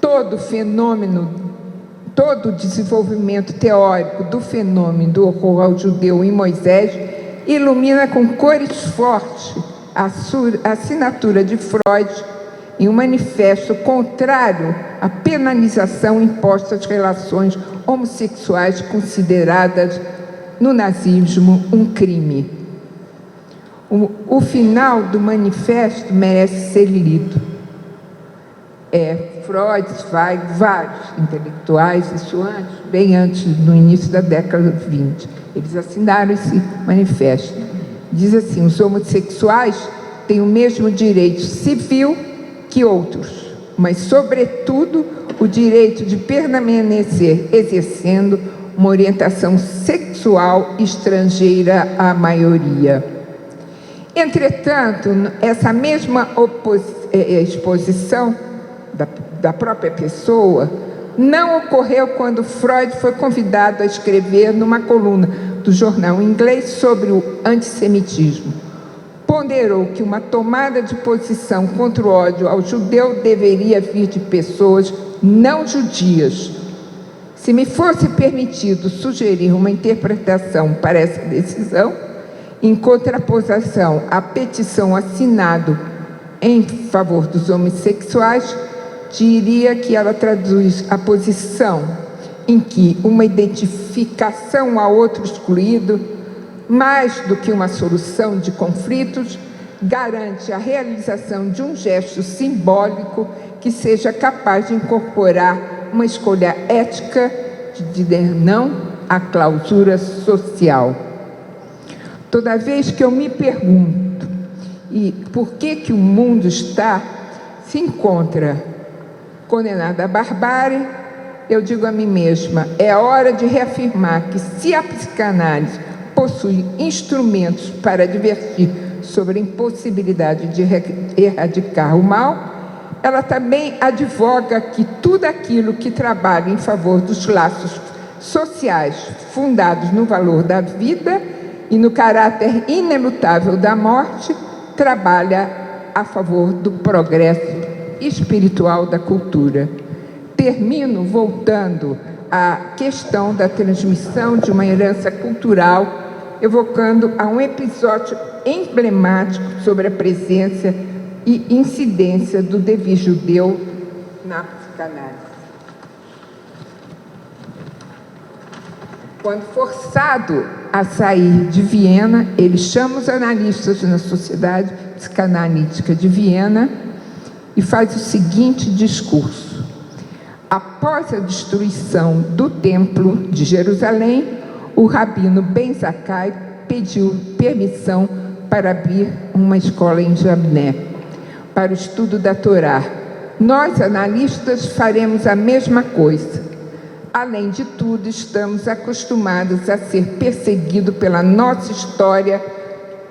Todo o desenvolvimento teórico do fenômeno do horror ao judeu em Moisés ilumina com cores fortes a assinatura de Freud em um manifesto contrário à penalização imposta às relações homossexuais consideradas no nazismo um crime. O final do manifesto merece ser lido. Freud, Zweig, vários intelectuais, isso antes, bem antes, no início da década de 20, eles assinaram esse manifesto. Diz assim: os homossexuais têm o mesmo direito civil que outros, mas, sobretudo, o direito de permanecer exercendo uma orientação sexual estrangeira à maioria. Entretanto, essa mesma exposição da própria pessoa não ocorreu quando Freud foi convidado a escrever numa coluna do jornal inglês sobre o antissemitismo. Ponderou que uma tomada de posição contra o ódio ao judeu deveria vir de pessoas não judias. Se me fosse permitido sugerir uma interpretação para essa decisão, em contraposição à petição assinada em favor dos homossexuais, diria que ela traduz a posição em que uma identificação a outro excluído, mais do que uma solução de conflitos, garante a realização de um gesto simbólico que seja capaz de incorporar uma escolha ética de dizer não à clausura social. Toda vez que eu me pergunto por que o mundo se encontra condenado à barbárie, eu digo a mim mesma, é hora de reafirmar que, se a psicanálise possui instrumentos para advertir sobre a impossibilidade de erradicar o mal, ela também advoga que tudo aquilo que trabalha em favor dos laços sociais fundados no valor da vida e no caráter inelutável da morte, trabalha a favor do progresso espiritual da cultura. Termino voltando à questão da transmissão de uma herança cultural, evocando a um episódio emblemático sobre a presença e incidência do devir judeu na psicanálise. Quando forçado a sair de Viena, ele chama os analistas na Sociedade Psicanalítica de Viena e faz o seguinte discurso: após a destruição do Templo de Jerusalém, o rabino Ben Zakkai pediu permissão para abrir uma escola em Jabné para o estudo da Torá, Nós, analistas, faremos a mesma coisa. Além de tudo, estamos acostumados a ser perseguidos pela nossa história,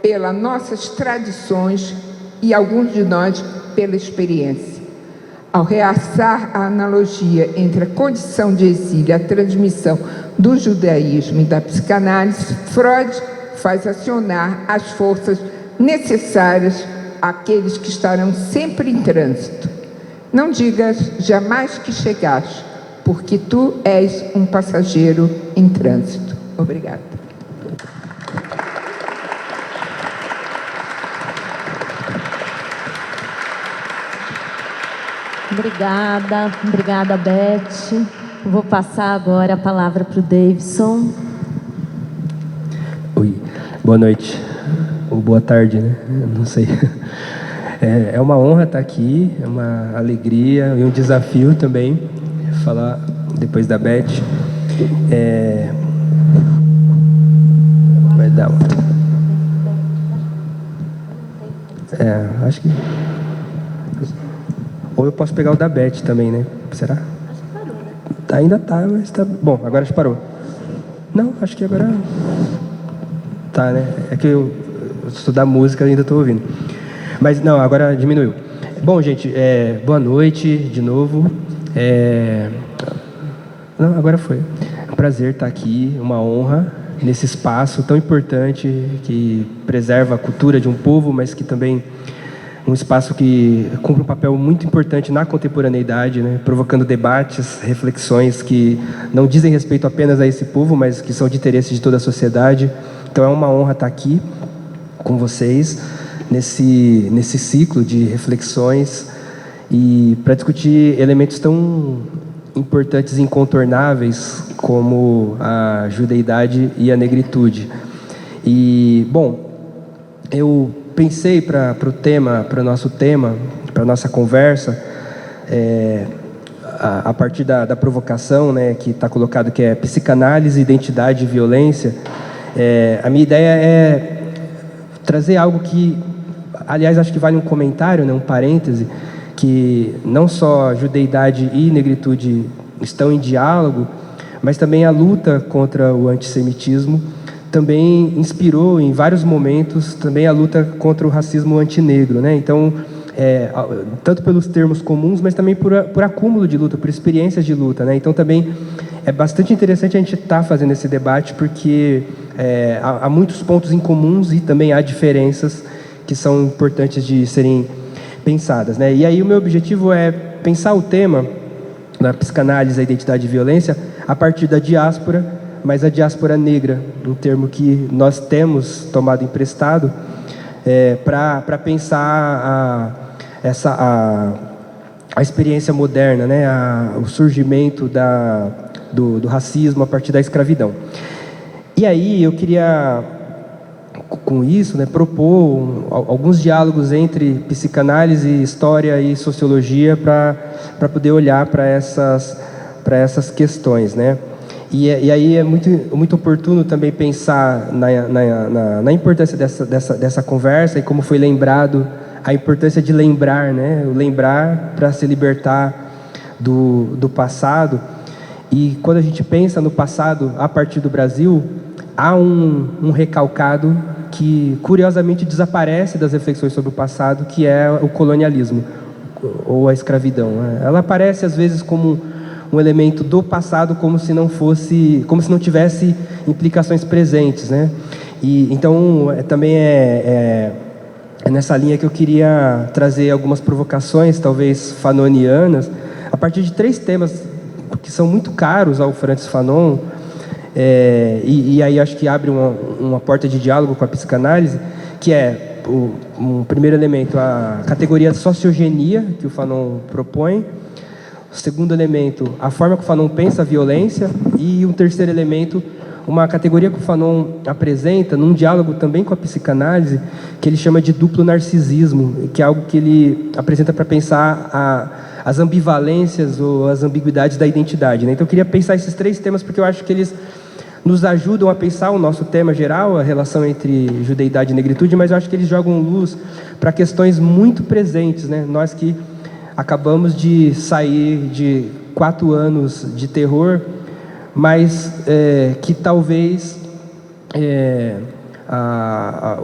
pelas nossas tradições e, alguns de nós, pela experiência. Ao realçar a analogia entre a condição de exílio e a transmissão do judaísmo e da psicanálise, Freud faz acionar as forças necessárias àqueles que estarão sempre em trânsito. Não digas jamais que chegaste, porque tu és um passageiro em trânsito. Obrigada. Obrigada, Beth. Vou passar agora a palavra para o Davidson. Oi, boa noite, ou boa tarde, né? Não sei. É uma honra estar aqui, é uma alegria e um desafio também falar depois da Beth. Vai dar uma... acho que... Ou eu posso pegar o da Beth também, né? Será? Acho que parou, né? Ainda tá, mas tá... Bom, agora já parou. Não, acho que agora... Tá, né? É que eu estudar música ainda estou ouvindo. Mas não, agora diminuiu. Bom, gente, boa noite de novo. Não, agora foi. É um prazer estar aqui, uma honra nesse espaço tão importante que preserva a cultura de um povo, mas que também um espaço que cumpre um papel muito importante na contemporaneidade, né? Provocando debates, reflexões que não dizem respeito apenas a esse povo, mas que são de interesse de toda a sociedade. Então é uma honra estar aqui com vocês nesse ciclo de reflexões e para discutir elementos tão importantes e incontornáveis como a judeidade e a negritude. E, bom, eu pensei para o nosso tema, para a nossa conversa, a partir da provocação, né, que está colocado, que é psicanálise, identidade e violência. A minha ideia é trazer algo que, aliás, acho que vale um comentário, né, um parêntese, que não só judeidade e negritude estão em diálogo, mas também a luta contra o antissemitismo também inspirou em vários momentos também a luta contra o racismo antinegro, né? Então, tanto pelos termos comuns, mas também por acúmulo de luta, por experiências de luta, né? Então, também é bastante interessante a gente estar fazendo esse debate, porque há muitos pontos em comuns e também há diferenças que são importantes de serem pensadas, né? E aí o meu objetivo é pensar o tema da psicanálise, a identidade e violência a partir da diáspora, mas a diáspora negra, um termo que nós temos tomado emprestado para pensar a experiência moderna, né? O surgimento do racismo a partir da escravidão. E aí eu queria, com isso, né, propor alguns diálogos entre psicanálise, história e sociologia para poder olhar para essas questões, né? E aí é muito oportuno também pensar na importância dessa conversa e como foi lembrado, a importância de lembrar, né? O lembrar para se libertar do passado. E quando a gente pensa no passado a partir do Brasil, há um recalcado que curiosamente desaparece das reflexões sobre o passado, que é o colonialismo ou a escravidão. Ela aparece às vezes como um elemento do passado, como se não tivesse implicações presentes, né? E então também é nessa linha que eu queria trazer algumas provocações, talvez fanonianas, a partir de 3 temas que são muito caros ao Francis Fanon. E aí acho que abre uma porta de diálogo com a psicanálise, que é um primeiro elemento, a categoria de sociogenia que o Fanon propõe. O segundo elemento, a forma que o Fanon pensa a violência. E um terceiro elemento, uma categoria que o Fanon apresenta num diálogo também com a psicanálise, que ele chama de duplo narcisismo, que é algo que ele apresenta para pensar as ambivalências ou as ambiguidades da identidade, né? Então eu queria pensar esses 3 temas porque eu acho que eles nos ajudam a pensar o nosso tema geral, a relação entre judeidade e negritude, mas eu acho que eles jogam luz para questões muito presentes, né? Nós que acabamos de sair de 4 anos de terror, mas que talvez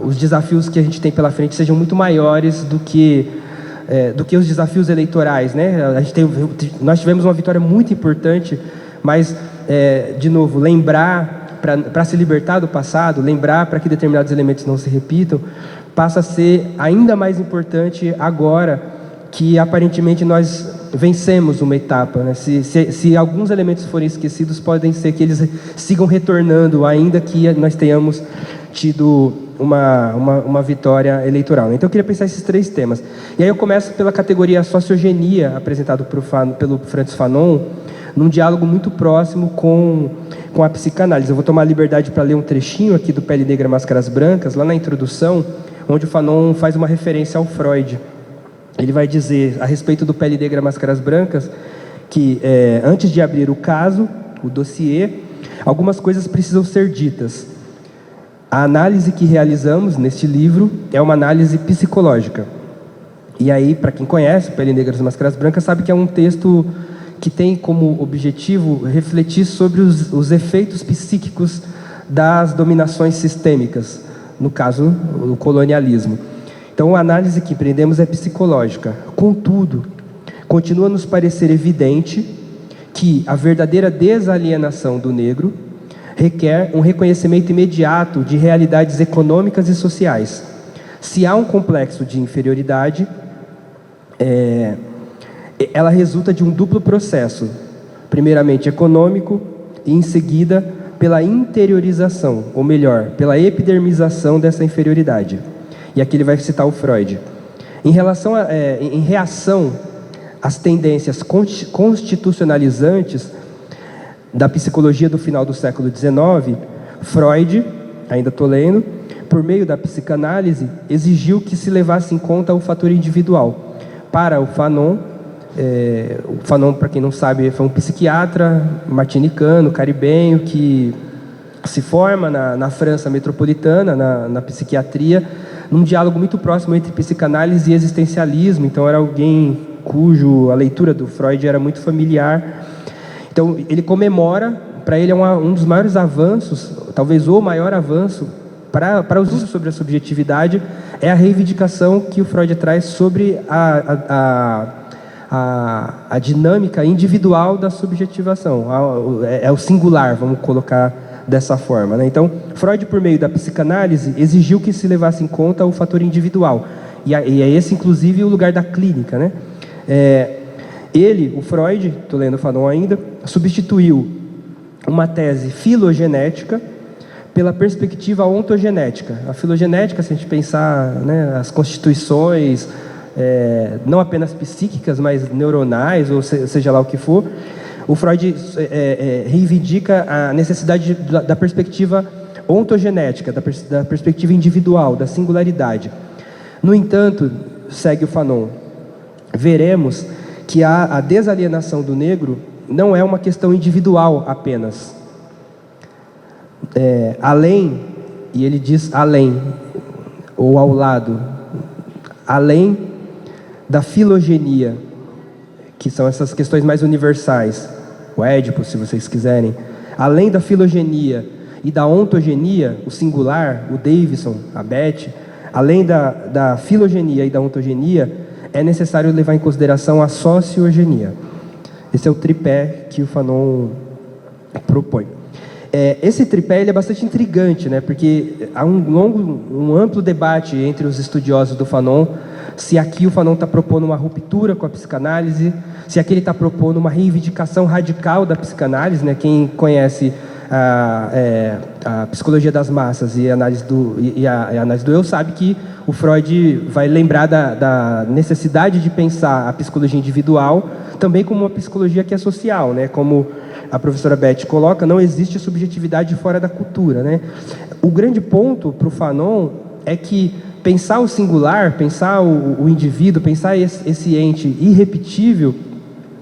os desafios que a gente tem pela frente sejam muito maiores do que os desafios eleitorais, né? Nós tivemos uma vitória muito importante, mas, de novo, lembrar, para se libertar do passado, lembrar para que determinados elementos não se repitam, passa a ser ainda mais importante agora que, aparentemente, nós vencemos uma etapa, né? Se alguns elementos forem esquecidos, podem ser que eles sigam retornando, ainda que nós tenhamos tido uma vitória eleitoral. Então eu queria pensar esses 3 temas. E aí eu começo pela categoria sociogenia, apresentado pelo Francis Fanon, num diálogo muito próximo com a psicanálise. Eu vou tomar a liberdade para ler um trechinho aqui do Pele Negra, Máscaras Brancas, lá na introdução, onde o Fanon faz uma referência ao Freud. Ele vai dizer, a respeito do Pele Negra, Máscaras Brancas, que antes de abrir o caso, o dossiê, algumas coisas precisam ser ditas. A análise que realizamos neste livro é uma análise psicológica. E aí, para quem conhece Pele Negra e Máscaras Brancas, sabe que é um texto que tem como objetivo refletir sobre os efeitos psíquicos das dominações sistêmicas, no caso, o colonialismo. Então, a análise que empreendemos é psicológica. Contudo, continua a nos parecer evidente que a verdadeira desalienação do negro requer um reconhecimento imediato de realidades econômicas e sociais. Se há um complexo de inferioridade, ela resulta de um duplo processo, primeiramente econômico e, em seguida, pela interiorização, ou melhor, pela epidermização dessa inferioridade. E aqui ele vai citar o Freud. Em reação às tendências constitucionalizantes da psicologia do final do século XIX, Freud, ainda estou lendo, por meio da psicanálise, exigiu que se levasse em conta o fator individual. Para o Fanon, para quem não sabe, foi um psiquiatra martinicano, caribenho, que se forma na França metropolitana, na psiquiatria, num diálogo muito próximo entre psicanálise e existencialismo. Então era alguém cujo a leitura do Freud era muito familiar. Então ele comemora, para ele é um dos maiores avanços, talvez o maior avanço para os estudos sobre a subjetividade, é a reivindicação que o Freud traz sobre a dinâmica individual da subjetivação. É o singular, vamos colocar dessa forma, né? Então, Freud, por meio da psicanálise, exigiu que se levasse em conta o fator individual. E é esse, inclusive, o lugar da clínica, né? O Freud, estou lendo o Fanon ainda, substituiu uma tese filogenética pela perspectiva ontogenética. A filogenética, se a gente pensar, né, as constituições, não apenas psíquicas, mas neuronais, ou seja lá o que for, o Freud reivindica a necessidade da perspectiva ontogenética, da perspectiva individual, da singularidade. No entanto, segue o Fanon, veremos que a desalienação do negro não é uma questão individual apenas. Além, e ele diz além, ou ao lado, além da filogenia, que são essas questões mais universais, o Édipo, se vocês quiserem, além da filogenia e da ontogenia, o singular, o Davidson, a Beth, além da filogenia e da ontogenia, é necessário levar em consideração a sociogenia. Esse é o tripé que o Fanon propõe. Esse tripé ele é bastante intrigante, né? Porque há um amplo debate entre os estudiosos do Fanon, se aqui o Fanon está propondo uma ruptura com a psicanálise, se aqui ele está propondo uma reivindicação radical da psicanálise, né? Quem conhece a psicologia das massas e a análise do eu sabe que o Freud vai lembrar da necessidade de pensar a psicologia individual também como uma psicologia que é social, né? Como a professora Beth coloca, não existe subjetividade fora da cultura, né? O grande ponto para o Fanon é que pensar o singular, pensar o indivíduo, pensar esse ente irrepetível,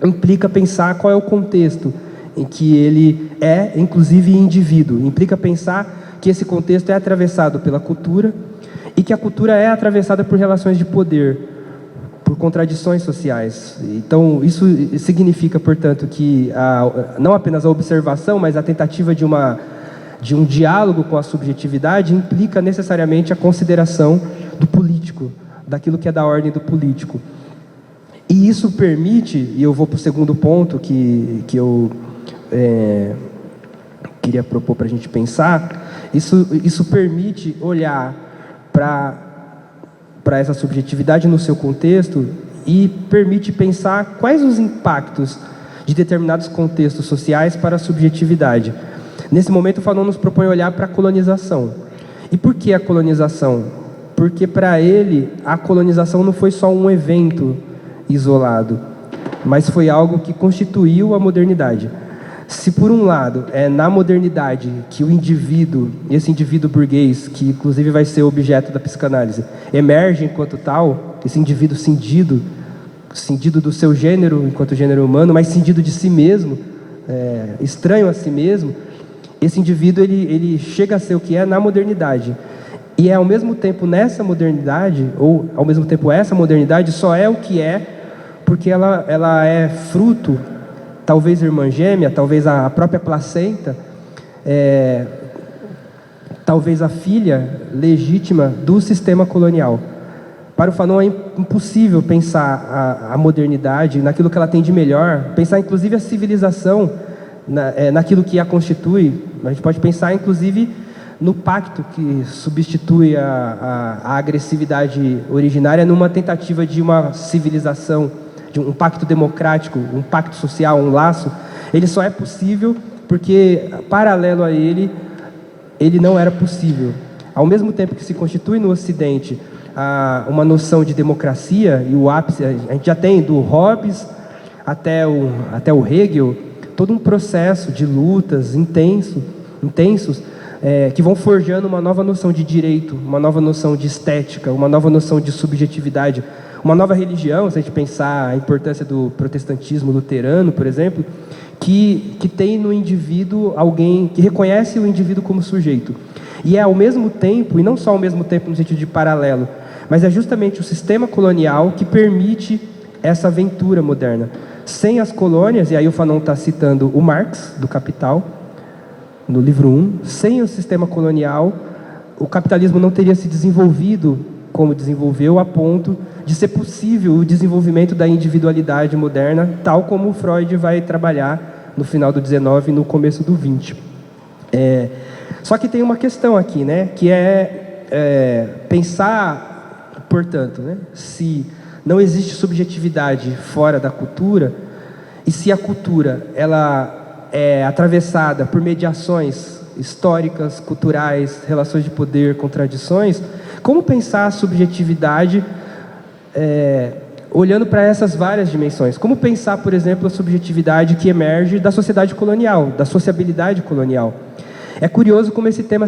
implica pensar qual é o contexto em que ele é, inclusive, indivíduo. Implica pensar que esse contexto é atravessado pela cultura e que a cultura é atravessada por relações de poder. por contradições sociais. Então, isso significa, portanto, que não apenas a observação, mas a tentativa de um diálogo com a subjetividade implica necessariamente a consideração do político, daquilo que é da ordem do político. E isso permite, e eu vou para o segundo ponto que eu queria propor para a gente pensar, isso permite olhar para essa subjetividade no seu contexto e permite pensar quais os impactos de determinados contextos sociais para a subjetividade. Nesse momento, o Fanon nos propõe olhar para a colonização. E por que a colonização? Porque, para ele, a colonização não foi só um evento isolado, mas foi algo que constituiu a modernidade. Se, por um lado, é na modernidade que o indivíduo, esse indivíduo burguês, que inclusive vai ser objeto da psicanálise, emerge enquanto tal, esse indivíduo cindido do seu gênero enquanto gênero humano, mas cindido de si mesmo, estranho a si mesmo, esse indivíduo ele chega a ser o que é na modernidade. E ao mesmo tempo nessa modernidade, ou ao mesmo tempo essa modernidade só é o que é porque ela é fruto, talvez irmã gêmea, talvez a própria placenta, talvez a filha legítima do sistema colonial. Para o Fanon é impossível pensar a modernidade naquilo que ela tem de melhor, pensar inclusive a civilização naquilo que a constitui. A gente pode pensar inclusive no pacto que substitui a agressividade originária numa tentativa de uma civilização, de um pacto democrático, um pacto social, um laço. Ele só é possível porque, paralelo a ele não era possível. Ao mesmo tempo que se constitui no Ocidente uma noção de democracia, e o ápice, a gente já tem do Hobbes até o Hegel, todo um processo de lutas intensos, que vão forjando uma nova noção de direito, uma nova noção de estética, uma nova noção de subjetividade, uma nova religião, se a gente pensar a importância do protestantismo luterano, por exemplo, que tem no indivíduo alguém que reconhece o indivíduo como sujeito. E é ao mesmo tempo, e não só ao mesmo tempo no sentido de paralelo, mas é justamente o sistema colonial que permite essa aventura moderna. Sem as colônias, e aí o Fanon está citando o Marx, do Capital, no livro 1, sem o sistema colonial, o capitalismo não teria se desenvolvido como desenvolveu, a ponto de ser possível o desenvolvimento da individualidade moderna, tal como o Freud vai trabalhar no final do 19 e no começo do 20. Só que tem uma questão aqui, né, que pensar, portanto, né, se não existe subjetividade fora da cultura, e se a cultura ela é atravessada por mediações históricas, culturais, relações de poder, contradições, como pensar a subjetividade olhando para essas várias dimensões? Como pensar, por exemplo, a subjetividade que emerge da sociedade colonial, da sociabilidade colonial? É curioso como esse tema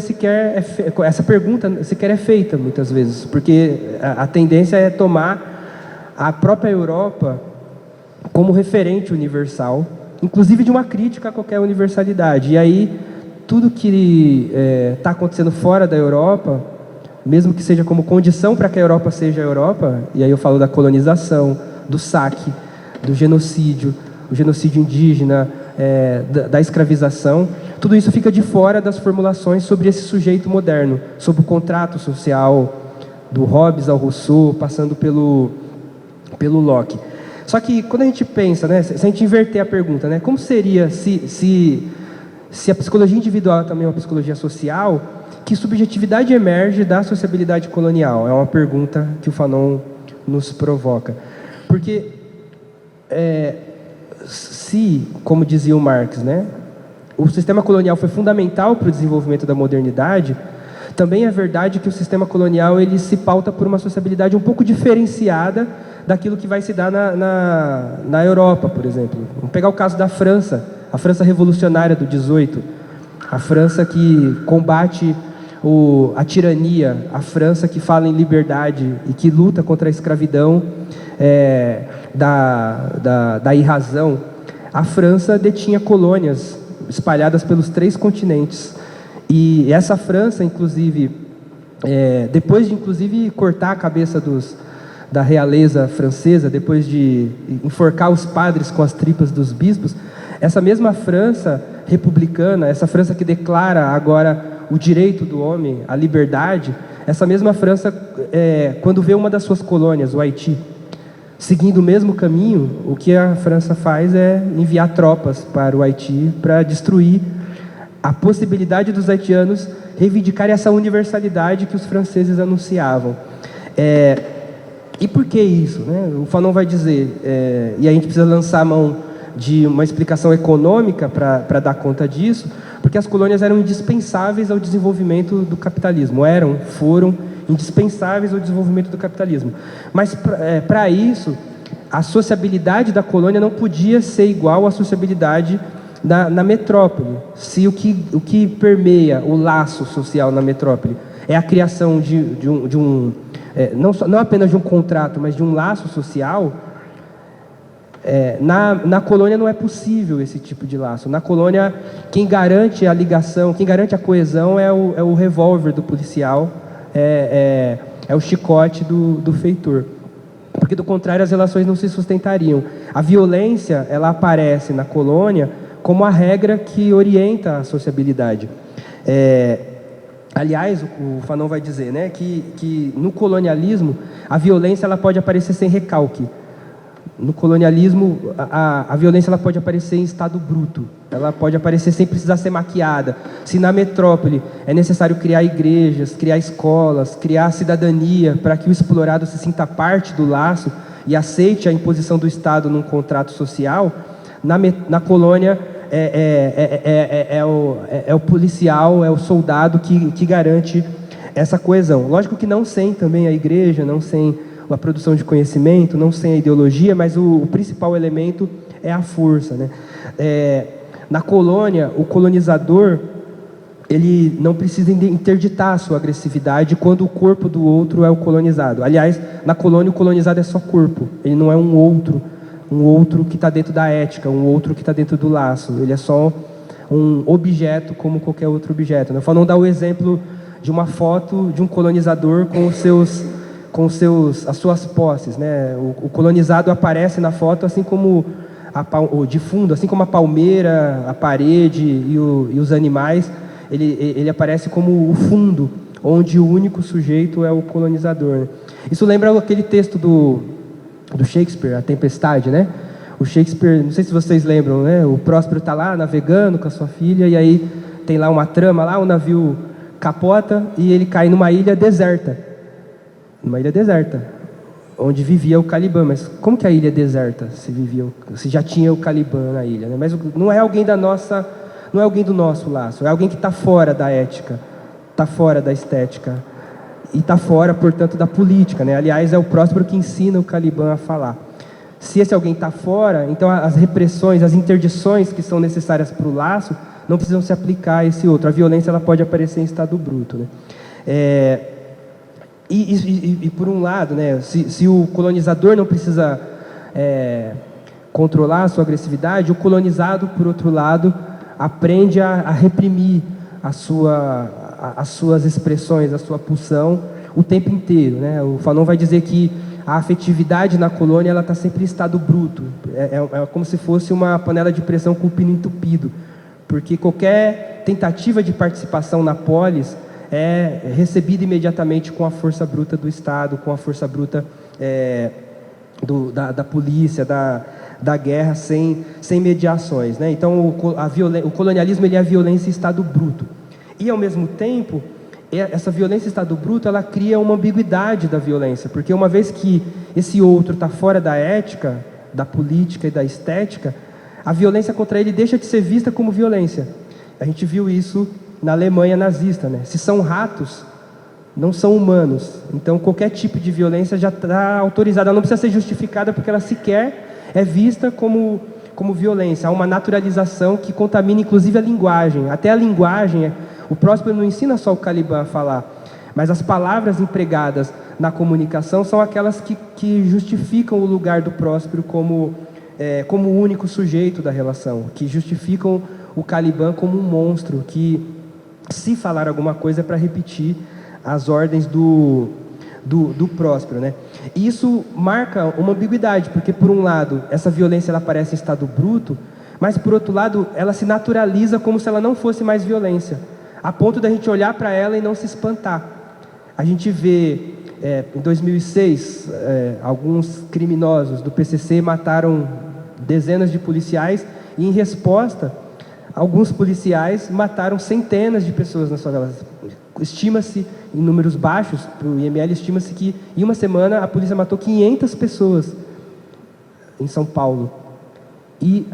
essa pergunta sequer é feita muitas vezes, porque a tendência é tomar a própria Europa como referente universal, inclusive de uma crítica a qualquer universalidade. E aí, tudo que está acontecendo fora da Europa, mesmo que seja como condição para que a Europa seja a Europa, e aí eu falo da colonização, do saque, do genocídio, o genocídio indígena, da escravização, tudo isso fica de fora das formulações sobre esse sujeito moderno, sobre o contrato social, do Hobbes ao Rousseau, passando pelo Locke. Só que quando a gente pensa, né, se a gente inverter a pergunta, né, como seria se a psicologia individual também é uma psicologia social, que subjetividade emerge da sociabilidade colonial? É uma pergunta que o Fanon nos provoca. Porque se, como dizia o Marx, né, o sistema colonial foi fundamental para o desenvolvimento da modernidade, também é verdade que o sistema colonial ele se pauta por uma sociabilidade um pouco diferenciada daquilo que vai se dar na Europa, por exemplo. Vamos pegar o caso da França, a França revolucionária do 18, a França que combate a tirania, a França que fala em liberdade e que luta contra a escravidão da irrazão. A França detinha colônias espalhadas pelos 3 continentes. E essa França, inclusive, depois de inclusive cortar a cabeça da realeza francesa, depois de enforcar os padres com as tripas dos bispos, essa mesma França republicana, essa França que declara agora o direito do homem, a liberdade, essa mesma França, quando vê uma das suas colônias, o Haiti, seguindo o mesmo caminho, o que a França faz é enviar tropas para o Haiti para destruir a possibilidade dos haitianos reivindicarem essa universalidade que os franceses anunciavam. E por que isso, né? O Fanon vai dizer, e a gente precisa lançar a mão de uma explicação econômica para dar conta disso, porque as colônias eram indispensáveis ao desenvolvimento do capitalismo, foram indispensáveis ao desenvolvimento do capitalismo. Mas, para isso, a sociabilidade da colônia não podia ser igual à sociabilidade na metrópole. Se o que permeia o laço social na metrópole é a criação não apenas de um contrato, mas de um laço social, na colônia não é possível esse tipo de laço. Na colônia, quem garante a ligação, quem garante a coesão é o revólver do policial, é o chicote do feitor. Porque, do contrário, as relações não se sustentariam. A violência, ela aparece na colônia como a regra que orienta a sociabilidade. Aliás, o Fanon vai dizer, né, que no colonialismo a violência ela pode aparecer sem recalque. No colonialismo a violência ela pode aparecer em estado bruto, ela pode aparecer sem precisar ser maquiada. Se na metrópole é necessário criar igrejas, criar escolas, criar cidadania para que o explorado se sinta parte do laço e aceite a imposição do Estado num contrato social, na colônia é o policial, é o soldado que garante essa coesão. Lógico que não sem também a igreja, não sem a produção de conhecimento, não sem a ideologia, mas o principal elemento é a força, né? Na colônia, o colonizador ele não precisa interditar a sua agressividade quando o corpo do outro é o colonizado. Aliás, na colônia o colonizado é só corpo, ele não é um outro que está dentro da ética, um outro que está dentro do laço. Ele é só um objeto como qualquer outro objeto. Eu falo, não dá o exemplo de uma foto de um colonizador com as suas posses, né? O colonizado aparece na foto assim como de fundo, assim como a palmeira, a parede e os animais. Ele aparece como o fundo, onde o único sujeito é o colonizador, né? Isso lembra aquele texto do Shakespeare, A Tempestade, né? O Shakespeare, não sei se vocês lembram, né? O Próspero está lá navegando com a sua filha e aí tem lá uma trama, lá o navio capota e ele cai numa ilha deserta. Numa ilha deserta, onde vivia o Caliban. Mas como que a ilha é deserta se já tinha o Caliban na ilha, né? Mas não é alguém não é alguém do nosso laço, é alguém que está fora da ética, está fora da estética e está fora, portanto, da política, né? Aliás, é o Próspero que ensina o Caliban a falar. Se esse alguém está fora, então as repressões, as interdições que são necessárias para o laço não precisam se aplicar a esse outro. A violência ela pode aparecer em estado bruto, né? E por um lado, né, se o colonizador não precisa controlar a sua agressividade, o colonizado, por outro lado, aprende a reprimir as suas expressões, a sua pulsão o tempo inteiro, né? O Fanon vai dizer que a afetividade na colônia ela está sempre em estado bruto, é como se fosse uma panela de pressão com o pino entupido, porque qualquer tentativa de participação na polis é recebida imediatamente com a força bruta do Estado, com a força bruta da polícia, da guerra, sem mediações, né? Então o colonialismo ele é a violência em estado bruto. E ao mesmo tempo, essa violência em estado bruto ela cria uma ambiguidade da violência, porque uma vez que esse outro está fora da ética, da política e da estética, a violência contra ele deixa de ser vista como violência. A gente viu isso na Alemanha nazista, né? Se são ratos, não são humanos. Então qualquer tipo de violência já está autorizada, ela não precisa ser justificada porque ela sequer é vista como violência. Há uma naturalização que contamina inclusive a linguagem. Até a linguagem, o Próspero não ensina só o Caliban a falar, mas as palavras empregadas na comunicação são aquelas que justificam o lugar do Próspero como o único sujeito da relação, que justificam o Caliban como um monstro que, se falar alguma coisa, é para repetir as ordens do do próspero, né? E isso marca uma ambiguidade, porque por um lado, essa violência ela aparece em estado bruto, mas por outro lado, ela se naturaliza como se ela não fosse mais violência, a ponto da gente olhar para ela e não se espantar. A gente vê, em 2006, alguns criminosos do PCC mataram dezenas de policiais e, em resposta, alguns policiais mataram centenas de pessoas nas favelas. Estima-se, em números baixos, para o IML, estima-se que em uma semana a polícia matou 500 pessoas em São Paulo. E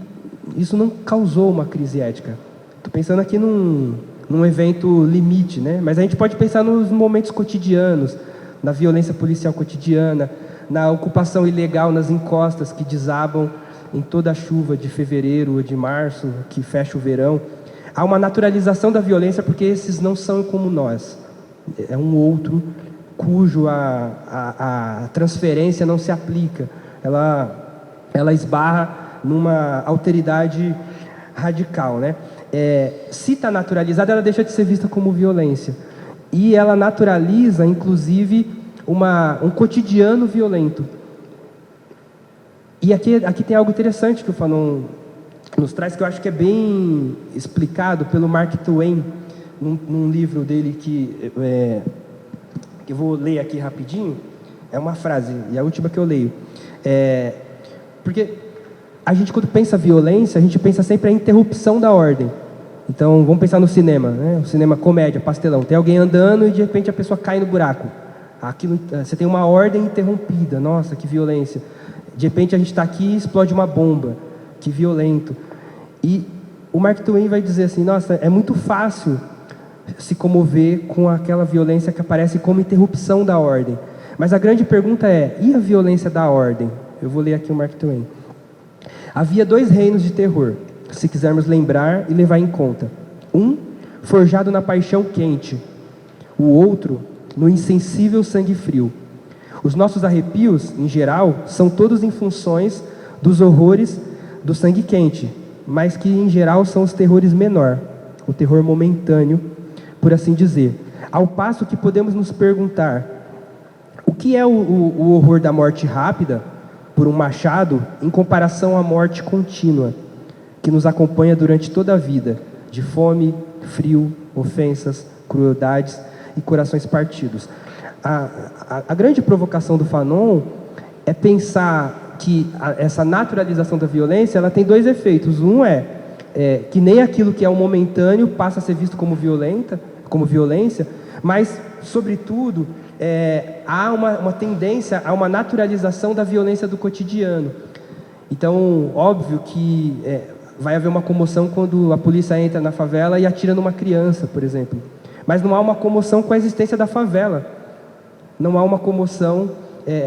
isso não causou uma crise ética. Estou pensando aqui num evento limite, né? Mas a gente pode pensar nos momentos cotidianos, na violência policial cotidiana, na ocupação ilegal nas encostas que desabam em toda a chuva de fevereiro ou de março, que fecha o verão. Há uma naturalização da violência porque esses não são como nós. É um outro cujo a transferência não se aplica. Ela esbarra numa alteridade radical, né? Se está naturalizada, ela deixa de ser vista como violência. E ela naturaliza, inclusive, um cotidiano violento. E aqui tem algo interessante que o Fanon nos traz, que eu acho que é bem explicado pelo Mark Twain, num livro dele que eu vou ler aqui rapidinho. É uma frase, e a última que eu leio. Porque a gente, quando pensa violência, a gente pensa sempre a interrupção da ordem. Então, vamos pensar no cinema, né? O cinema comédia, pastelão. Tem alguém andando e, de repente, a pessoa cai no buraco. Você tem uma ordem interrompida. Nossa, que violência. De repente, a gente está aqui e explode uma bomba. Que violento. E o Mark Twain vai dizer assim, nossa, é muito fácil se comover com aquela violência que aparece como interrupção da ordem. Mas a grande pergunta é, e a violência da ordem? Eu vou ler aqui o Mark Twain. Havia 2 reinos de terror, se quisermos lembrar e levar em conta. Um, forjado na paixão quente. O outro, no insensível sangue frio. Os nossos arrepios, em geral, são todos em funções dos horrores do sangue quente, mas que, em geral, são os terrores menor, o terror momentâneo, por assim dizer. Ao passo que podemos nos perguntar, o que é o horror da morte rápida, por um machado, em comparação à morte contínua, que nos acompanha durante toda a vida, de fome, frio, ofensas, crueldades e corações partidos. A grande provocação do Fanon é pensar que essa naturalização da violência, ela tem 2 efeitos. Um é que nem aquilo que é o momentâneo passa a ser visto como violência, mas, sobretudo, há uma tendência a uma naturalização da violência do cotidiano. Então, óbvio que vai haver uma comoção quando a polícia entra na favela e atira numa criança, por exemplo. Mas não há uma comoção com a existência da favela. Não há uma comoção...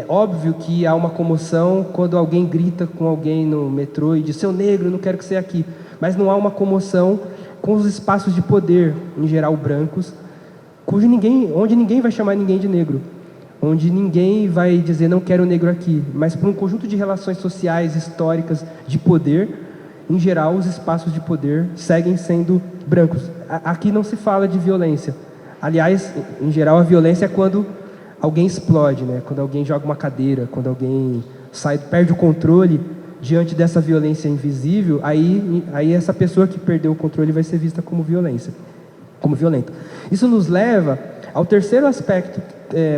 óbvio que há uma comoção quando alguém grita com alguém no metrô e diz, seu negro, não quero que você aqui. Mas não há uma comoção com os espaços de poder, em geral brancos, onde ninguém vai chamar ninguém de negro, onde ninguém vai dizer não quero negro aqui, mas por um conjunto de relações sociais, históricas, de poder, em geral os espaços de poder seguem sendo brancos. Aqui não se fala de violência. Aliás, em geral a violência é quando alguém explode, né? Quando alguém joga uma cadeira, quando alguém perde o controle diante dessa violência invisível, aí essa pessoa que perdeu o controle vai ser vista como violento. Isso nos leva ao terceiro aspecto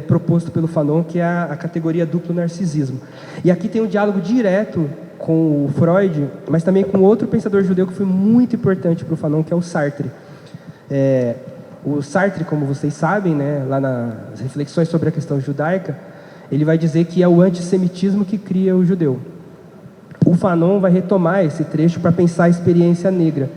proposto pelo Fanon, que é a categoria duplo narcisismo. E aqui tem um diálogo direto com o Freud, mas também com outro pensador judeu que foi muito importante para o Fanon, que é o Sartre. O Sartre, como vocês sabem, né, lá nas reflexões sobre a questão judaica, ele vai dizer que é o antissemitismo que cria o judeu. O Fanon vai retomar esse trecho para pensar a experiência negra.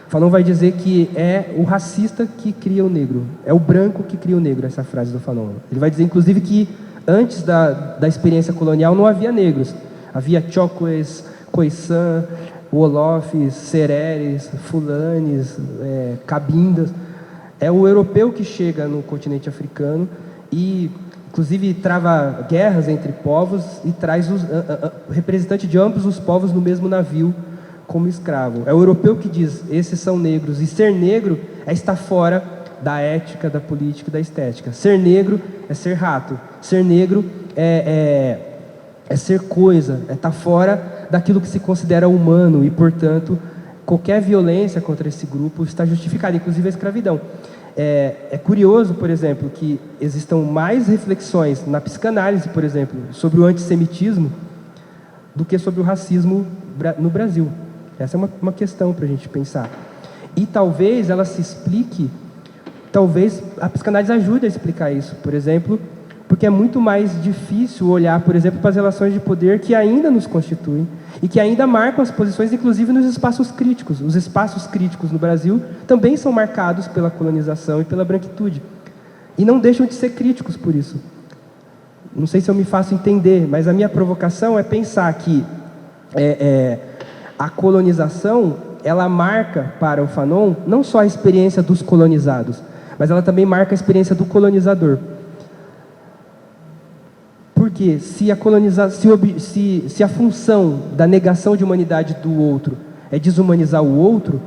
O Fanon vai dizer que é o racista que cria o negro, é o branco que cria o negro, essa frase do Fanon. Ele vai dizer, inclusive, que antes da experiência colonial não havia negros. Havia Chokwe's, Khoisan, Wolofs, Sereres, Fulanes, Cabindas. É o europeu que chega no continente africano e, inclusive, trava guerras entre povos e traz o representante de ambos os povos no mesmo navio como escravo. É o europeu que diz, esses são negros. E ser negro é estar fora da ética, da política e da estética. Ser negro é ser rato. Ser negro é ser coisa, é estar fora daquilo que se considera humano e, portanto, qualquer violência contra esse grupo está justificada, inclusive a escravidão. É curioso, por exemplo, que existam mais reflexões na psicanálise, por exemplo, sobre o antissemitismo do que sobre o racismo no Brasil. Essa é uma questão para a gente pensar. E talvez ela se explique, talvez a psicanálise ajude a explicar isso, por exemplo, porque é muito mais difícil olhar, por exemplo, para as relações de poder que ainda nos constituem e que ainda marcam as posições, inclusive nos espaços críticos. Os espaços críticos no Brasil também são marcados pela colonização e pela branquitude. E não deixam de ser críticos por isso. Não sei se eu me faço entender, mas a minha provocação é pensar que a colonização, ela marca para o Fanon não só a experiência dos colonizados, mas ela também marca a experiência do colonizador. Porque se a função da negação de humanidade do outro é desumanizar o outro,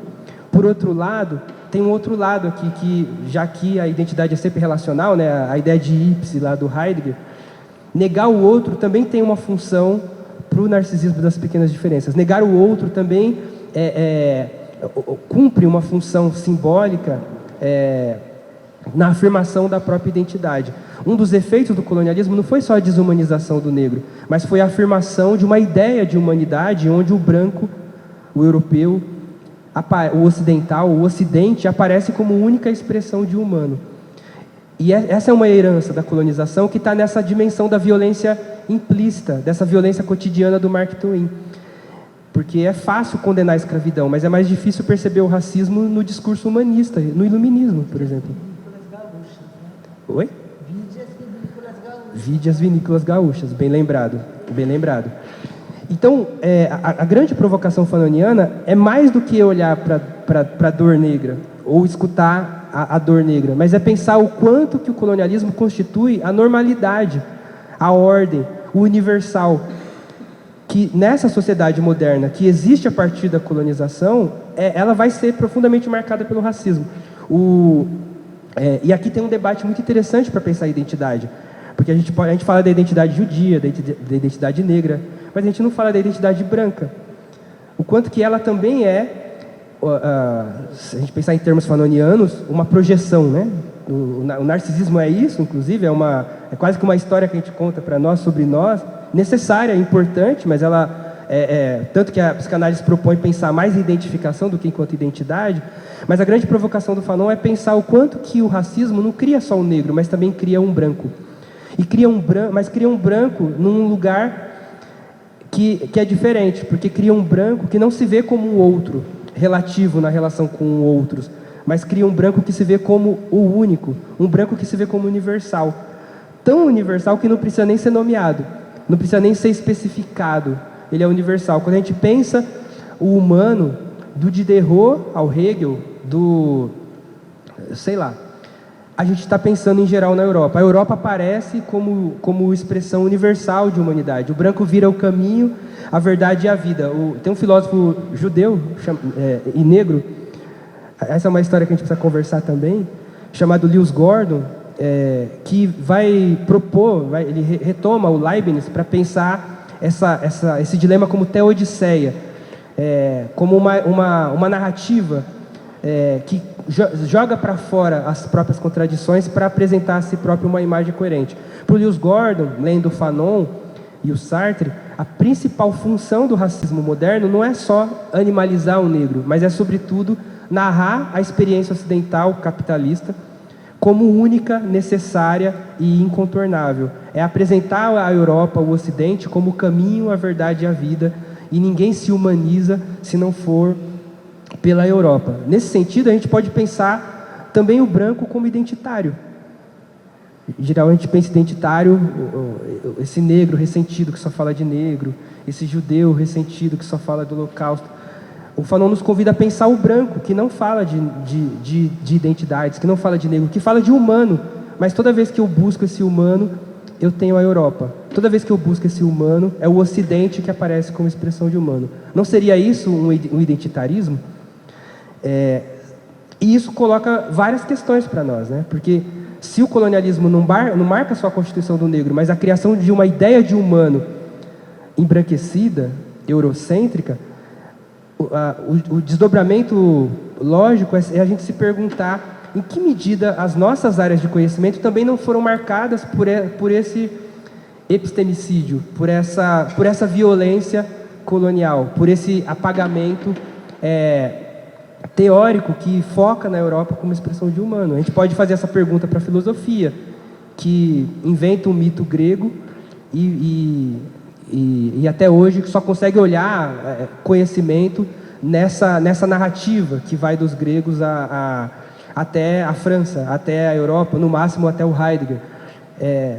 por outro lado, tem um outro lado aqui, que já que a identidade é sempre relacional, né, a ideia de ipse lá do Heidegger, negar o outro também tem uma função para o narcisismo das pequenas diferenças. Negar o outro também cumpre uma função simbólica na afirmação da própria identidade. Um dos efeitos do colonialismo não foi só a desumanização do negro, mas foi a afirmação de uma ideia de humanidade onde o branco, o europeu, o ocidental, o ocidente aparece como única expressão de humano. E essa é uma herança da colonização que está nessa dimensão da violência implícita, dessa violência cotidiana do Mark Twain. Porque é fácil condenar a escravidão, mas é mais difícil perceber o racismo no discurso humanista, no iluminismo, por exemplo. Oi? Vide as vinícolas gaúchas, bem lembrado, bem lembrado. Então, a grande provocação fanoniana é mais do que olhar para a dor negra, ou escutar a dor negra, mas é pensar o quanto que o colonialismo constitui a normalidade, a ordem, o universal, que nessa sociedade moderna, que existe a partir da colonização, ela vai ser profundamente marcada pelo racismo. E aqui tem um debate muito interessante para pensar a identidade, porque a gente fala da identidade judia, da identidade negra, mas a gente não fala da identidade branca. O quanto que ela também se a gente pensar em termos fanonianos, uma projeção, né? O narcisismo é isso, inclusive, é quase que uma história que a gente conta para nós sobre nós, necessária, importante, mas ela tanto que a psicanálise propõe pensar mais em identificação do que enquanto identidade, mas a grande provocação do Fanon é pensar o quanto que o racismo não cria só um negro, mas também cria um branco. E cria um branco num lugar que é diferente, porque cria um branco que não se vê como um outro, relativo na relação com outros, mas cria um branco que se vê como o único, um branco que se vê como universal. Tão universal que não precisa nem ser nomeado, não precisa nem ser especificado, ele é universal. Quando a gente pensa o humano, do Diderot ao Hegel, a gente está pensando em geral na Europa. A Europa aparece como expressão universal de humanidade. O branco vira o caminho, a verdade e a vida. Tem um filósofo judeu e negro, essa é uma história que a gente precisa conversar também, chamado Lewis Gordon, que vai propor, ele retoma o Leibniz para pensar esse dilema como teodicéia, como uma narrativa que joga para fora as próprias contradições para apresentar a si próprio uma imagem coerente. Para o Lewis Gordon, lendo o Fanon e o Sartre, a principal função do racismo moderno não é só animalizar o negro, mas é, sobretudo, narrar a experiência ocidental capitalista como única, necessária e incontornável. É apresentar a Europa, o Ocidente, como o caminho, a verdade e a vida, e ninguém se humaniza se não for pela Europa. Nesse sentido, a gente pode pensar também o branco como identitário. Em geral, a gente pensa identitário, esse negro ressentido que só fala de negro, esse judeu ressentido que só fala do Holocausto. O Fanon nos convida a pensar o branco, que não fala de identidades, que não fala de negro, que fala de humano. Mas toda vez que eu busco esse humano, eu tenho a Europa. Toda vez que eu busco esse humano, é o Ocidente que aparece como expressão de humano. Não seria isso um identitarismo? E isso coloca várias questões para nós, né? Porque se o colonialismo não marca só a constituição do negro, mas a criação de uma ideia de humano embranquecida, eurocêntrica, o desdobramento lógico é a gente se perguntar em que medida as nossas áreas de conhecimento também não foram marcadas por esse epistemicídio, por essa violência colonial, por esse apagamento teórico que foca na Europa como expressão de humano. A gente pode fazer essa pergunta para a filosofia, que inventa um mito grego e até hoje só consegue olhar conhecimento nessa narrativa que vai dos gregos até a França, até a Europa, no máximo até o Heidegger.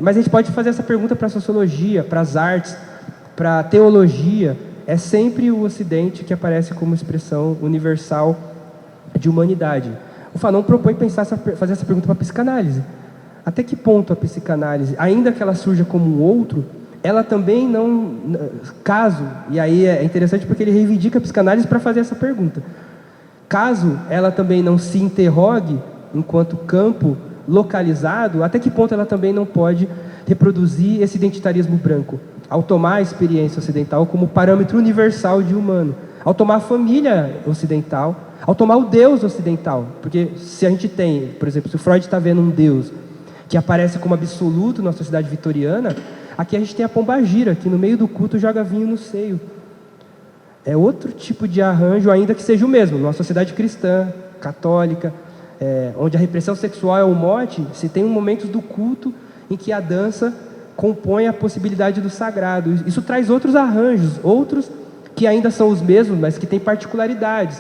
Mas a gente pode fazer essa pergunta para a sociologia, para as artes, para a teologia. É sempre o Ocidente que aparece como expressão universal de humanidade. O Fanon propõe fazer essa pergunta para a psicanálise. Até que ponto a psicanálise, ainda que ela surja como um outro, ela também não... e aí é interessante porque ele reivindica a psicanálise para fazer essa pergunta. Caso ela também não se interrogue enquanto campo localizado, até que ponto ela também não pode reproduzir esse identitarismo branco, ao tomar a experiência ocidental como parâmetro universal de humano, ao tomar a família ocidental, ao tomar o Deus ocidental. Porque se a gente tem, por exemplo, se o Freud está vendo um Deus que aparece como absoluto na sociedade vitoriana, aqui a gente tem a pombagira, que no meio do culto joga vinho no seio. É outro tipo de arranjo, ainda que seja o mesmo. Numa sociedade cristã, católica, onde a repressão sexual é o mote, se tem momentos do culto em que a dança compõe a possibilidade do sagrado. Isso traz outros arranjos, outros que ainda são os mesmos, mas que têm particularidades.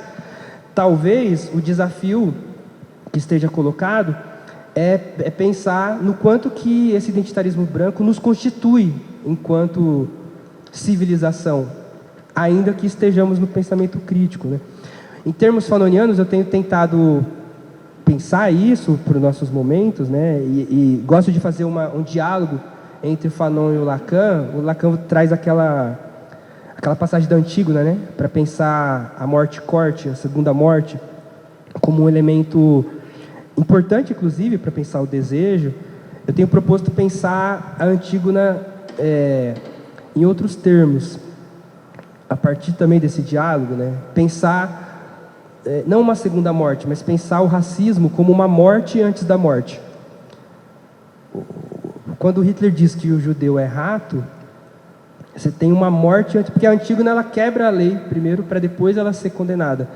Talvez o desafio que esteja colocado é pensar no quanto que esse identitarismo branco nos constitui enquanto civilização, ainda que estejamos no pensamento crítico, né? Em termos fanonianos, eu tenho tentado pensar isso para os nossos momentos, né? E gosto de fazer um diálogo entre o Fanon e o Lacan. O Lacan traz aquela passagem da Antígona, né? Para pensar a morte-corte, a segunda morte, como um elemento importante, inclusive, para pensar o desejo. Eu tenho proposto pensar a Antígona em outros termos, a partir também desse diálogo, né? Pensar não uma segunda morte, mas pensar o racismo como uma morte antes da morte. Quando Hitler diz que o judeu é rato, você tem uma morte antes, porque a Antígona ela quebra a lei primeiro para depois ela ser condenada.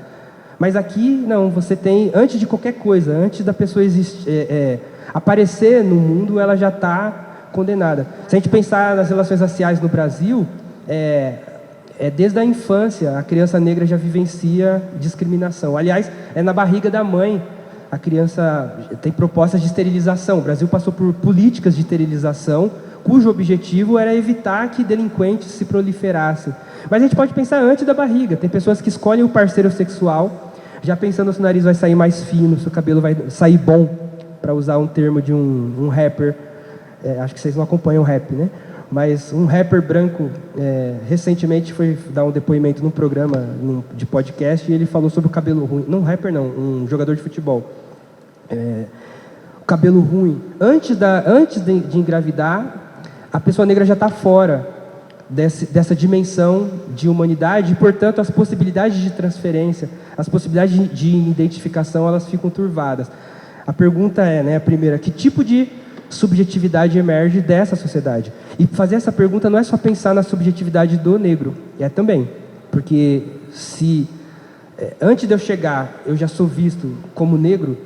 Mas aqui não, você tem antes de qualquer coisa, antes da pessoa aparecer no mundo, ela já está condenada. Se a gente pensar nas relações raciais no Brasil, desde a infância, a criança negra já vivencia discriminação. Aliás, na barriga da mãe, a criança tem propostas de esterilização. O Brasil passou por políticas de esterilização, cujo objetivo era evitar que delinquentes se proliferassem. Mas a gente pode pensar antes da barriga. Tem pessoas que escolhem o parceiro sexual, já pensando se o nariz vai sair mais fino, se o cabelo vai sair bom, para usar um termo de um rapper. Acho que vocês não acompanham o rap, né? Mas um rapper branco recentemente foi dar um depoimento num programa de podcast e ele falou sobre o cabelo ruim. Não um rapper não, um jogador de futebol. O cabelo ruim. Antes de engravidar, a pessoa negra já está fora dessa dimensão de humanidade e, portanto, as possibilidades de transferência, as possibilidades de identificação, elas ficam turvadas. A pergunta a primeira, que tipo de subjetividade emerge dessa sociedade? E fazer essa pergunta não é só pensar na subjetividade do negro, também, porque se antes de eu chegar eu já sou visto como negro,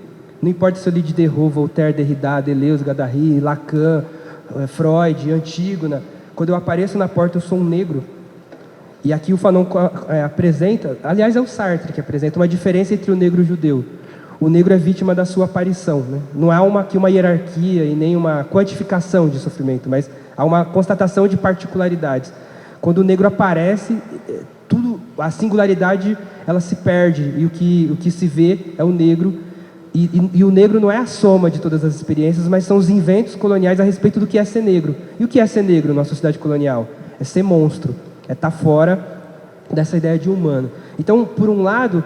não importa se eu li Diderot, Voltaire, Derrida, Deleuze, Guattari, Lacan, Freud, Antígona, quando eu apareço na porta eu sou um negro. E aqui o Fanon apresenta, aliás é o Sartre que apresenta uma diferença entre o negro e o judeu. O negro é vítima da sua aparição, né? Não há aqui uma hierarquia e nem uma quantificação de sofrimento, mas há uma constatação de particularidades. Quando o negro aparece, a singularidade ela se perde e o que se vê é o negro. E o negro não é a soma de todas as experiências, mas são os inventos coloniais a respeito do que é ser negro. E o que é ser negro na sociedade colonial? É ser monstro, é estar fora dessa ideia de humano. Então, por um lado,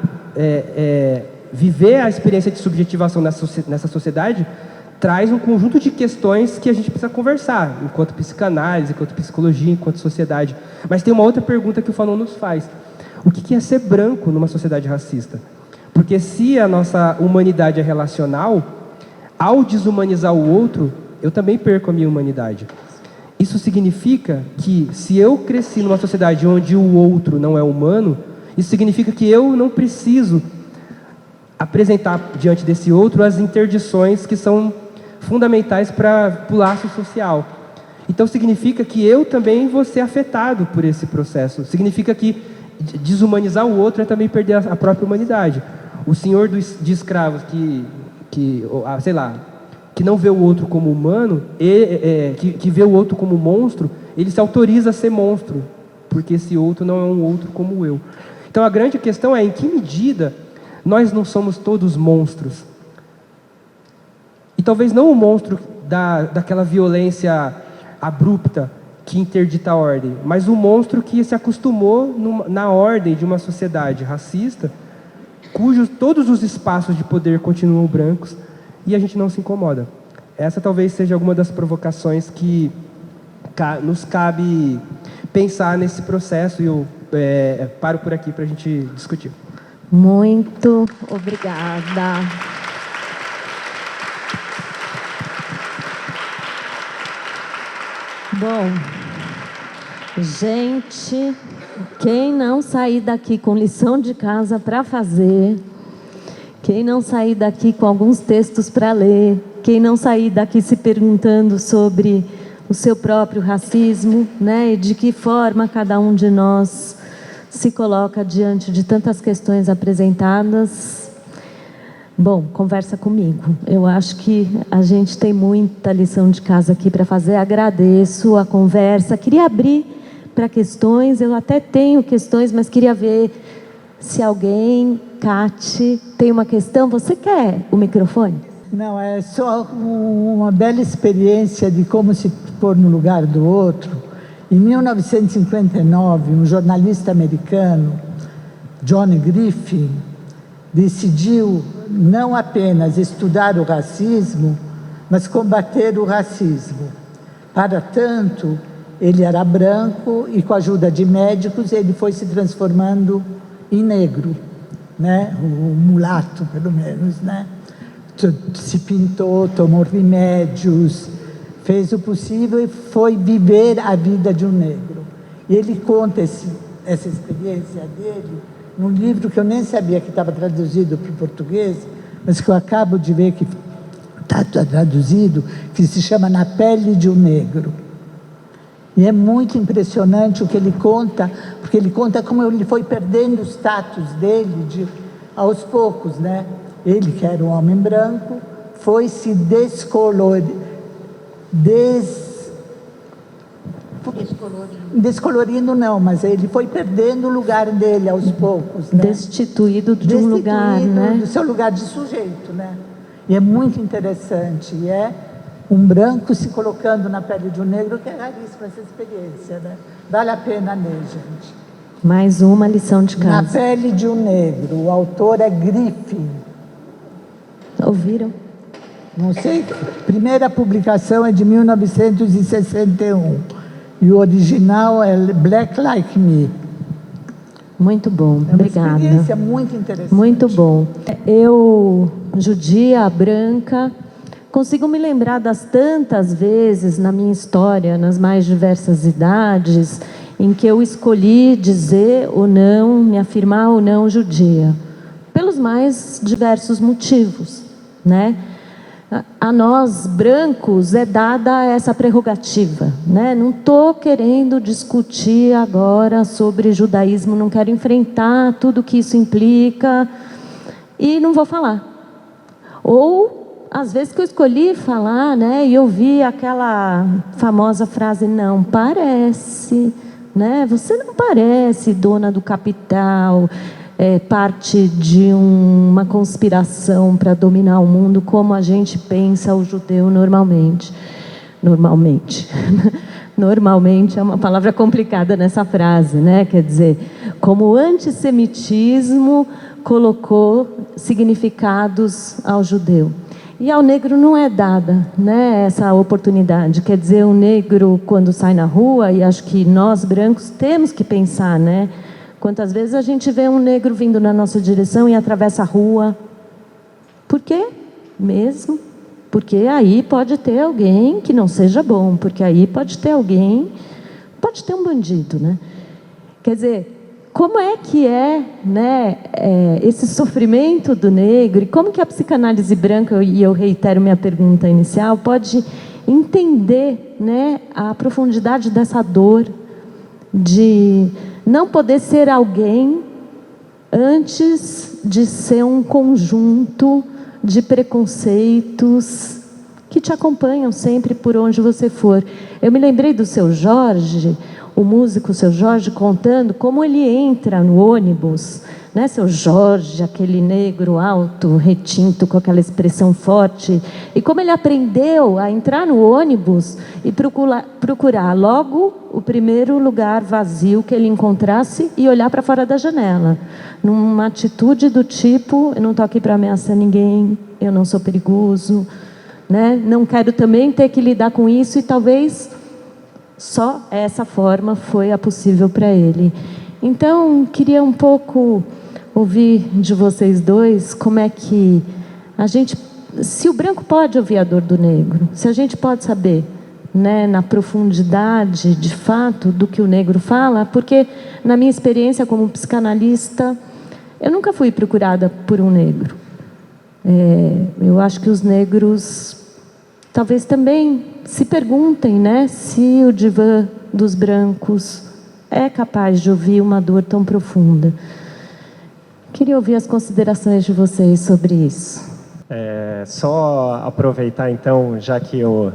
viver a experiência de subjetivação nessa sociedade traz um conjunto de questões que a gente precisa conversar, enquanto psicanálise, enquanto psicologia, enquanto sociedade. Mas tem uma outra pergunta que o Fanon nos faz. O que é ser branco numa sociedade racista? Porque se a nossa humanidade é relacional, ao desumanizar o outro, eu também perco a minha humanidade. Isso significa que, se eu cresci numa sociedade onde o outro não é humano, isso significa que eu não preciso apresentar diante desse outro as interdições que são fundamentais para o laço social. Então significa que eu também vou ser afetado por esse processo. Significa que desumanizar o outro é também perder a própria humanidade. O senhor de escravos que não vê o outro como humano, que vê o outro como monstro, ele se autoriza a ser monstro, porque esse outro não é um outro como eu. Então a grande questão é em que medida nós não somos todos monstros. E talvez não o monstro daquela violência abrupta que interdita a ordem, mas o monstro que se acostumou na ordem de uma sociedade racista, cujos todos os espaços de poder continuam brancos e a gente não se incomoda. Essa talvez seja alguma das provocações que nos cabe pensar nesse processo, e eu paro por aqui para a gente discutir. Muito obrigada. Bom, gente, quem não sair daqui com lição de casa para fazer, quem não sair daqui com alguns textos para ler, quem não sair daqui se perguntando sobre o seu próprio racismo, né, e de que forma cada um de nós se coloca diante de tantas questões apresentadas, bom, conversa comigo. Eu acho que a gente tem muita lição de casa aqui para fazer. Agradeço a conversa. Queria abrir para questões. Eu até tenho questões, mas queria ver se alguém, Cate, tem uma questão. Você quer o microfone? Não, é só uma bela experiência de como se pôr no lugar do outro. Em 1959, um jornalista americano, John Griffin, decidiu não apenas estudar o racismo, mas combater o racismo. Para tanto, ele era branco e, com a ajuda de médicos, ele foi se transformando em negro, né? O mulato, pelo menos, né? Se pintou, tomou remédios, fez o possível e foi viver a vida de um negro. E ele conta essa experiência dele num livro que eu nem sabia que estava traduzido para o português, mas que eu acabo de ver que está traduzido, que se chama Na Pele de um Negro. E é muito impressionante o que ele conta, porque ele conta como ele foi perdendo o status dele aos poucos, né? Ele, que era um homem branco, foi se descolorindo não, mas ele foi perdendo o lugar dele aos poucos, né? Destituído de um lugar, né? Do seu lugar de sujeito, né? E é muito interessante, e é um branco se colocando na pele de um negro, que é raríssima essa experiência, né? Vale a pena ler, gente. Mais uma lição de casa. Na Pele de um Negro, o autor é Griffin. Ouviram? Não sei, primeira publicação é de 1961. E o original é Black Like Me. Muito bom, É uma obrigada. experiência muito interessante. Muito bom. Eu, judia, branca, consigo me lembrar das tantas vezes na minha história, nas mais diversas idades, em que eu escolhi dizer ou não, me afirmar ou não judia, pelos mais diversos motivos, né? A nós, brancos, é dada essa prerrogativa, né? Não estou querendo discutir agora sobre judaísmo, não quero enfrentar tudo que isso implica e não vou falar. Ou, às vezes que eu escolhi falar, né? E eu vi aquela famosa frase, não parece, né? Você não parece dona do capital, parte de uma conspiração para dominar o mundo, como a gente pensa o judeu normalmente. Normalmente é uma palavra complicada nessa frase, né? Quer dizer, como o antissemitismo colocou significados ao judeu. E ao negro não é dada, né, essa oportunidade. Quer dizer, o negro, quando sai na rua, e acho que nós brancos temos que pensar, né? Quantas vezes a gente vê um negro vindo na nossa direção e atravessa a rua. Por quê? Mesmo. Porque aí pode ter alguém que não seja bom, porque aí pode ter alguém, pode ter um bandido, né? Quer dizer, como é que né, esse sofrimento do negro, e como que a psicanálise branca, e eu reitero minha pergunta inicial, pode entender, né, a profundidade dessa dor de não poder ser alguém antes de ser um conjunto de preconceitos que te acompanham sempre por onde você for. Eu me lembrei do Seu Jorge, o músico Seu Jorge, contando como ele entra no ônibus, né? Seu Jorge, aquele negro alto, retinto, com aquela expressão forte, e como ele aprendeu a entrar no ônibus e procurar logo o primeiro lugar vazio que ele encontrasse e olhar para fora da janela, numa atitude do tipo: eu não estou aqui para ameaçar ninguém, eu não sou perigoso, né? Não quero também ter que lidar com isso, e talvez só essa forma foi a possível para ele. Então, queria um pouco ouvir de vocês dois como é que a gente, se o branco pode ouvir a dor do negro, se a gente pode saber, né, na profundidade, de fato, do que o negro fala, porque na minha experiência como psicanalista, eu nunca fui procurada por um negro. Eu acho que os negros talvez também se perguntem, né, se o divã dos brancos é capaz de ouvir uma dor tão profunda. Queria ouvir as considerações de vocês sobre isso. Só aproveitar então, já que o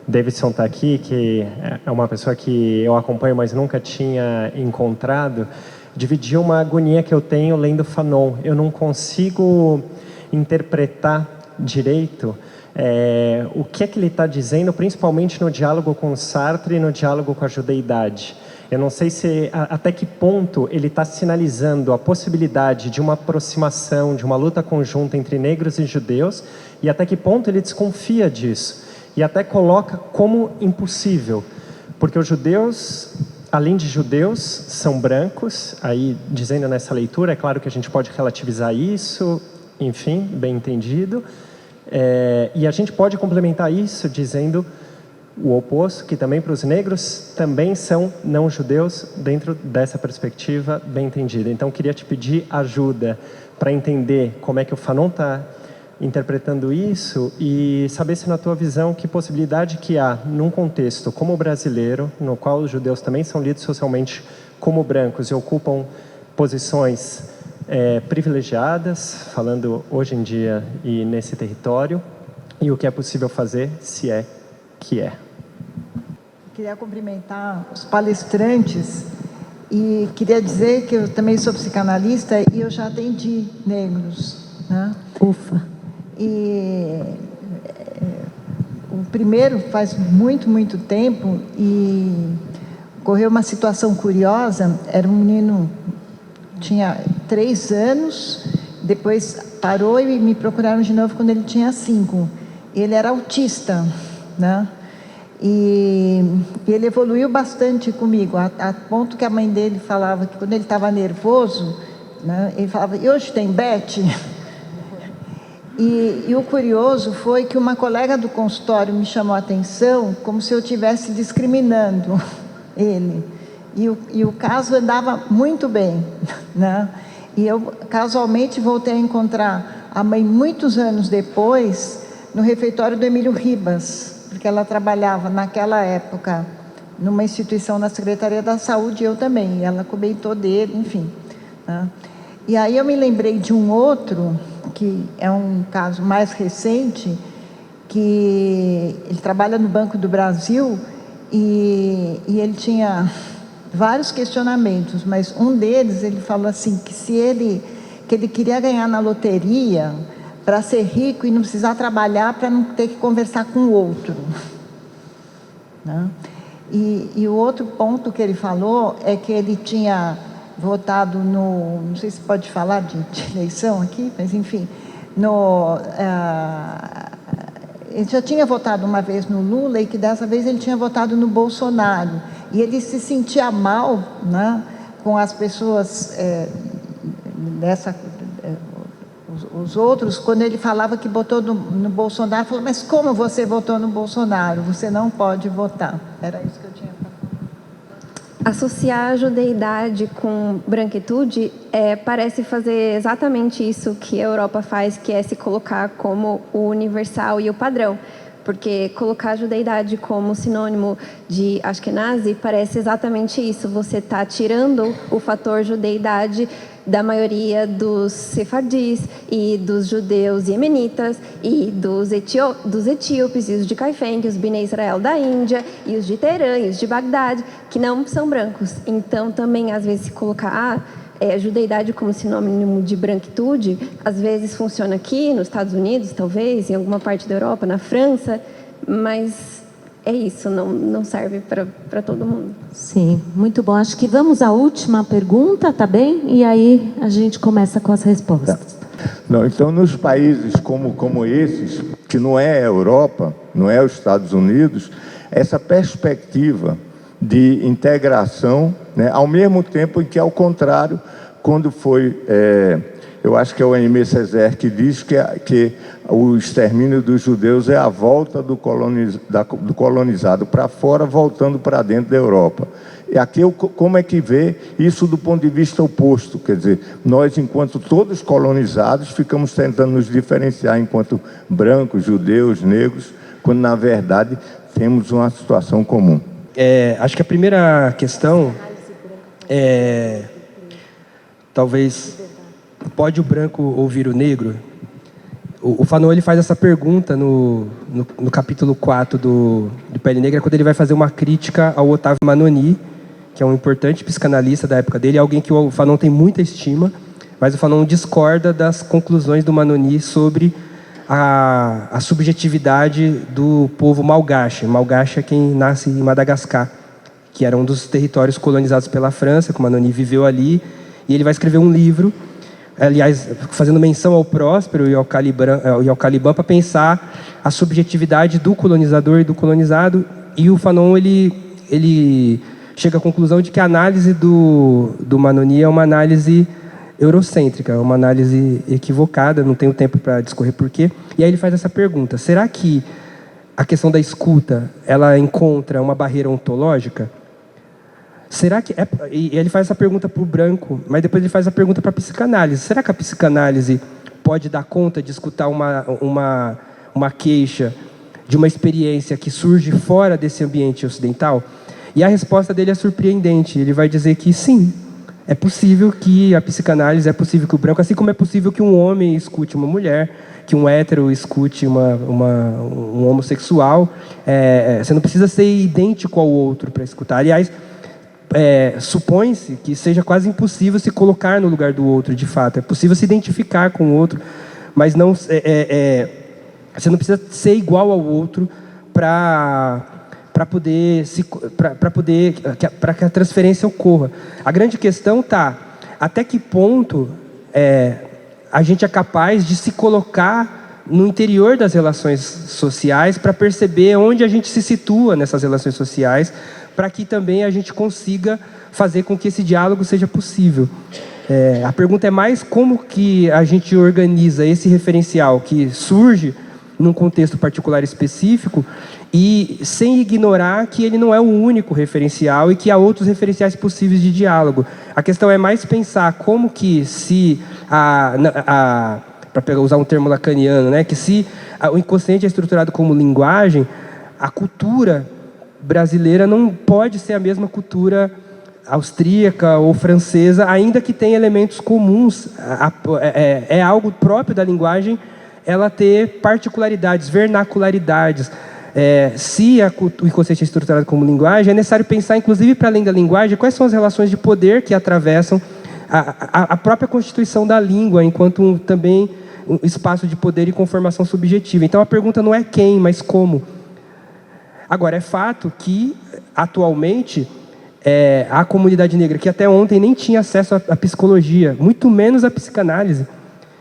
Davidson está aqui, que é uma pessoa que eu acompanho, mas nunca tinha encontrado, dividir uma agonia que eu tenho lendo Fanon. Eu não consigo interpretar direito o que é que ele está dizendo, principalmente no diálogo com Sartre e no diálogo com a judeidade. Eu não sei até que ponto ele está sinalizando a possibilidade de uma aproximação, de uma luta conjunta entre negros e judeus, e até que ponto ele desconfia disso, e até coloca como impossível, porque os judeus, além de judeus, são brancos. Aí, dizendo nessa leitura, é claro que a gente pode relativizar isso, enfim, bem entendido, e a gente pode complementar isso dizendo o oposto, que também para os negros também são não judeus dentro dessa perspectiva bem entendida. Então, queria te pedir ajuda para entender como é que o Fanon está interpretando isso e saber se na tua visão que possibilidade que há num contexto como o brasileiro, no qual os judeus também são lidos socialmente como brancos e ocupam posições privilegiadas, falando hoje em dia e nesse território, e o que é possível fazer, se é que é. Queria cumprimentar os palestrantes e queria dizer que eu também sou psicanalista e eu já atendi negros, né? Ufa! E o primeiro faz muito, muito tempo, e ocorreu uma situação curiosa. Era um menino, tinha 3 anos, depois parou e me procuraram de novo quando ele tinha 5. Ele era autista, né? E ele evoluiu bastante comigo, a ponto que a mãe dele falava que quando ele estava nervoso, né, ele falava: e hoje tem Beth? E o curioso foi que uma colega do consultório me chamou a atenção como se eu estivesse discriminando ele. E o caso andava muito bem, né? E eu casualmente voltei a encontrar a mãe muitos anos depois no refeitório do Emílio Ribas, porque ela trabalhava naquela época numa instituição na Secretaria da Saúde, e eu também, e ela comentou dele, enfim, né? E aí eu me lembrei de um outro, que é um caso mais recente, que ele trabalha no Banco do Brasil, e ele tinha vários questionamentos, mas um deles, ele falou assim, que ele queria ganhar na loteria para ser rico e não precisar trabalhar, para não ter que conversar com o outro, né? E o outro ponto que ele falou é que ele tinha votado no... Não sei se pode falar de eleição aqui, mas enfim, ele já tinha votado uma vez no Lula e que dessa vez ele tinha votado no Bolsonaro. E ele se sentia mal, né, com as pessoas os outros, quando ele falava que votou no Bolsonaro, falou, mas como você votou no Bolsonaro? Você não pode votar. Era isso que eu tinha para falar. Associar a judeidade com branquitude parece fazer exatamente isso que a Europa faz, que é se colocar como o universal e o padrão. Porque colocar a judeidade como sinônimo de Ashkenazi parece exatamente isso. Você está tirando o fator judeidade da maioria dos sefardis e dos judeus iemenitas e dos etíopes e os de Caifém, os Bnei Israel da Índia e os de Teherã e os de Bagdade, que não são brancos. Então, também, às vezes, se colocar judeidade como sinônimo de branquitude, às vezes funciona aqui, nos Estados Unidos, talvez, em alguma parte da Europa, na França, mas é isso, não serve para todo mundo. Sim, muito bom. Acho que vamos à última pergunta, tá bem? E aí a gente começa com as respostas. Não, então, nos países como esses, que não é a Europa, não é os Estados Unidos, essa perspectiva de integração, né, ao mesmo tempo em que, ao contrário, quando foi, eu acho que é o Aimé Césaire que diz que o extermínio dos judeus é a volta do colonizado para fora, voltando para dentro da Europa. E aqui, como é que vê isso do ponto de vista oposto? Quer dizer, nós, enquanto todos colonizados, ficamos tentando nos diferenciar enquanto brancos, judeus, negros, quando, na verdade, temos uma situação comum. Acho que a primeira questão é, talvez, pode o branco ouvir o negro? O Fanon, ele faz essa pergunta no capítulo 4 do Pele Negra, quando ele vai fazer uma crítica ao Otávio Manoni, que é um importante psicanalista da época dele, alguém que o Fanon tem muita estima, mas o Fanon discorda das conclusões do Manoni sobre a subjetividade do povo malgache. Malgache é quem nasce em Madagascar, que era um dos territórios colonizados pela França, que o Manoni viveu ali, e ele vai escrever um livro, aliás, fazendo menção ao Próspero e ao Caliban, para pensar a subjetividade do colonizador e do colonizado, e o Fanon, ele chega à conclusão de que a análise do Manoni é uma análise eurocêntrica, uma análise equivocada, não tenho tempo para discorrer porquê. E aí ele faz essa pergunta: será que a questão da escuta, ela encontra uma barreira ontológica? Será que e ele faz essa pergunta para o branco, mas depois ele faz a pergunta para a psicanálise. Será que a psicanálise pode dar conta de escutar uma queixa de uma experiência que surge fora desse ambiente ocidental? E a resposta dele é surpreendente. Ele vai dizer que sim, é possível que a psicanálise, é possível que o branco, assim como é possível que um homem escute uma mulher, que um hétero escute um homossexual, você não precisa ser idêntico ao outro para escutar. Aliás, supõe-se que seja quase impossível se colocar no lugar do outro, de fato. É possível se identificar com o outro, mas não, você não precisa ser igual ao outro para que a transferência ocorra. A grande questão está, até que ponto a gente é capaz de se colocar no interior das relações sociais para perceber onde a gente se situa nessas relações sociais, para que também a gente consiga fazer com que esse diálogo seja possível. A pergunta é mais como que a gente organiza esse referencial que surge num contexto particular específico, e sem ignorar que ele não é o único referencial e que há outros referenciais possíveis de diálogo. A questão é mais pensar como que, se para usar um termo lacaniano, né, que se o inconsciente é estruturado como linguagem, a cultura brasileira não pode ser a mesma cultura austríaca ou francesa, ainda que tenha elementos comuns. É algo próprio da linguagem ela ter particularidades, vernacularidades. Se o inconsciente é estruturado como linguagem, é necessário pensar, inclusive, para além da linguagem, quais são as relações de poder que atravessam a própria constituição da língua, enquanto também um espaço de poder e conformação subjetiva. Então, a pergunta não é quem, mas como. Agora, é fato que, atualmente, a comunidade negra, que até ontem nem tinha acesso à psicologia, muito menos à psicanálise,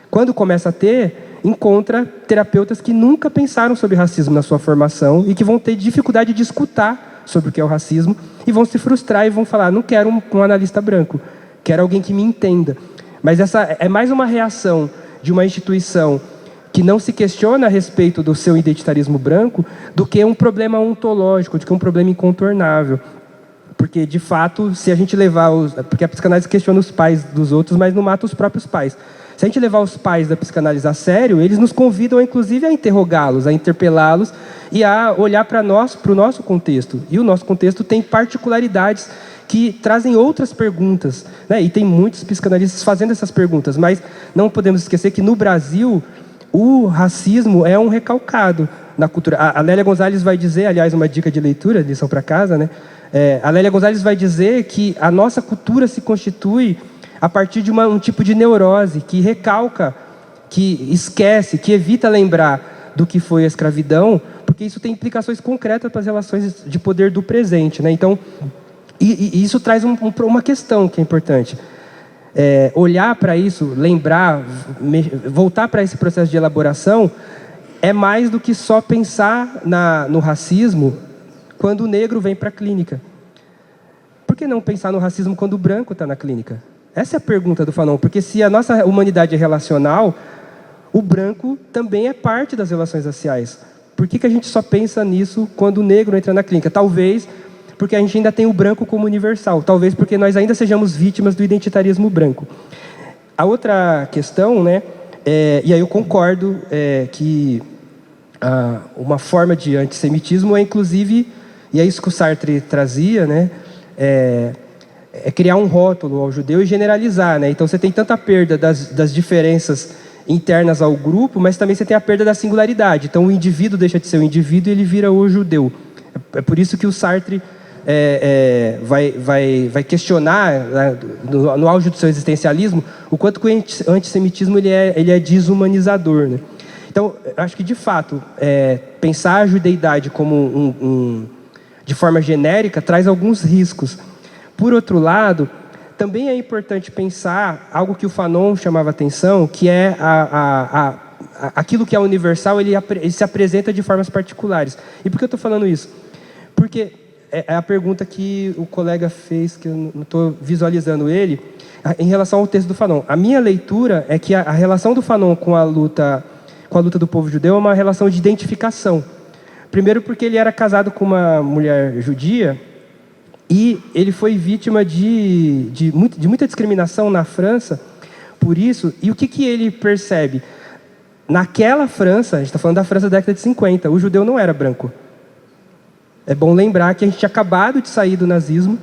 quando começa a ter, encontra terapeutas que nunca pensaram sobre racismo na sua formação e que vão ter dificuldade de escutar sobre o que é o racismo e vão se frustrar e vão falar, não quero um analista branco, quero alguém que me entenda. Mas essa é mais uma reação de uma instituição que não se questiona a respeito do seu identitarismo branco do que um problema ontológico, do que um problema incontornável. Porque, de fato, se a gente levar porque a psicanálise questiona os pais dos outros, mas não mata os próprios pais. Se a gente levar os pais da psicanálise a sério, eles nos convidam, inclusive, a interrogá-los, a interpelá-los e a olhar para o nosso contexto. E o nosso contexto tem particularidades que trazem outras perguntas, né? E tem muitos psicanalistas fazendo essas perguntas, mas não podemos esquecer que, no Brasil, o racismo é um recalcado na cultura. A Lélia Gonzalez vai dizer, aliás, uma dica de leitura, lição para casa, né? A Lélia Gonzalez vai dizer que a nossa cultura se constitui a partir de um tipo de neurose que recalca, que esquece, que evita lembrar do que foi a escravidão, porque isso tem implicações concretas para as relações de poder do presente, né? Então, e isso traz uma questão que é importante. Olhar para isso, lembrar, voltar para esse processo de elaboração é mais do que só pensar no racismo quando o negro vem para a clínica. Por que não pensar no racismo quando o branco está na clínica? Essa é a pergunta do Fanon, porque se a nossa humanidade é relacional, o branco também é parte das relações raciais. Por que a gente só pensa nisso quando o negro entra na clínica? Talvez porque a gente ainda tem o branco como universal. Talvez porque nós ainda sejamos vítimas do identitarismo branco. A outra questão, né, e aí eu concordo que uma forma de antissemitismo é, inclusive, e é isso que o Sartre trazia, né, criar um rótulo ao judeu e generalizar, né? Então você tem tanta perda das diferenças internas ao grupo, mas também você tem a perda da singularidade. Então o indivíduo deixa de ser o indivíduo e ele vira o judeu. É por isso que o Sartre vai questionar, né, no auge do seu existencialismo, o quanto que o antissemitismo ele é desumanizador, né? Então, acho que, de fato, pensar a judeidade como de forma genérica traz alguns riscos. Por outro lado, também é importante pensar algo que o Fanon chamava atenção, que é aquilo que é universal, ele se apresenta de formas particulares. E por que eu estou falando isso? Porque é a pergunta que o colega fez, que eu não estou visualizando ele, em relação ao texto do Fanon. A minha leitura é que a relação do Fanon com a luta do povo judeu é uma relação de identificação. Primeiro porque ele era casado com uma mulher judia e ele foi vítima de muita discriminação na França por isso. E o que ele percebe? Naquela França, a gente está falando da França da década de 50, o judeu não era branco. É bom lembrar que a gente tinha acabado de sair do nazismo.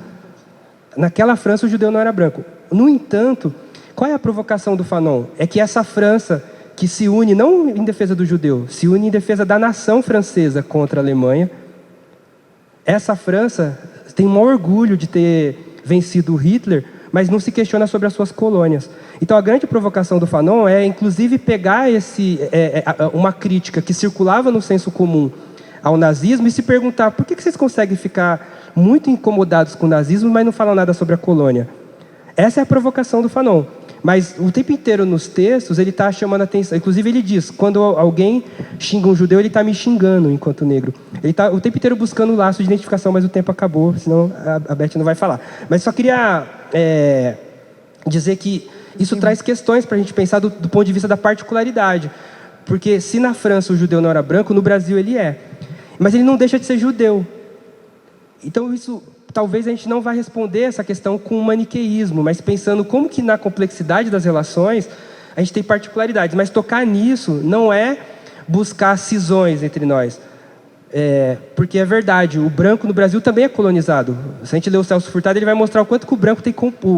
Naquela França, o judeu não era branco. No entanto, qual é a provocação do Fanon? É que essa França, que se une não em defesa do judeu, se une em defesa da nação francesa contra a Alemanha, essa França tem um orgulho de ter vencido Hitler, mas não se questiona sobre as suas colônias. Então, a grande provocação do Fanon é, inclusive, pegar uma crítica que circulava no senso comum ao nazismo e se perguntar por que vocês conseguem ficar muito incomodados com o nazismo, mas não falam nada sobre a colônia. Essa é a provocação do Fanon. Mas o tempo inteiro nos textos ele está chamando a atenção. Inclusive ele diz, quando alguém xinga um judeu, ele está me xingando enquanto negro. Ele está o tempo inteiro buscando o laço de identificação, mas o tempo acabou, senão a Beth não vai falar. Mas só queria dizer que isso traz questões para a gente pensar do ponto de vista da particularidade. Porque se na França o judeu não era branco, no Brasil ele é. Mas ele não deixa de ser judeu. Então isso, talvez a gente não vai responder essa questão com um maniqueísmo, mas pensando como que na complexidade das relações a gente tem particularidades. Mas tocar nisso não é buscar cisões entre nós. Porque é verdade, o branco no Brasil também é colonizado. Se a gente ler o Celso Furtado, ele vai mostrar o quanto que o branco tem...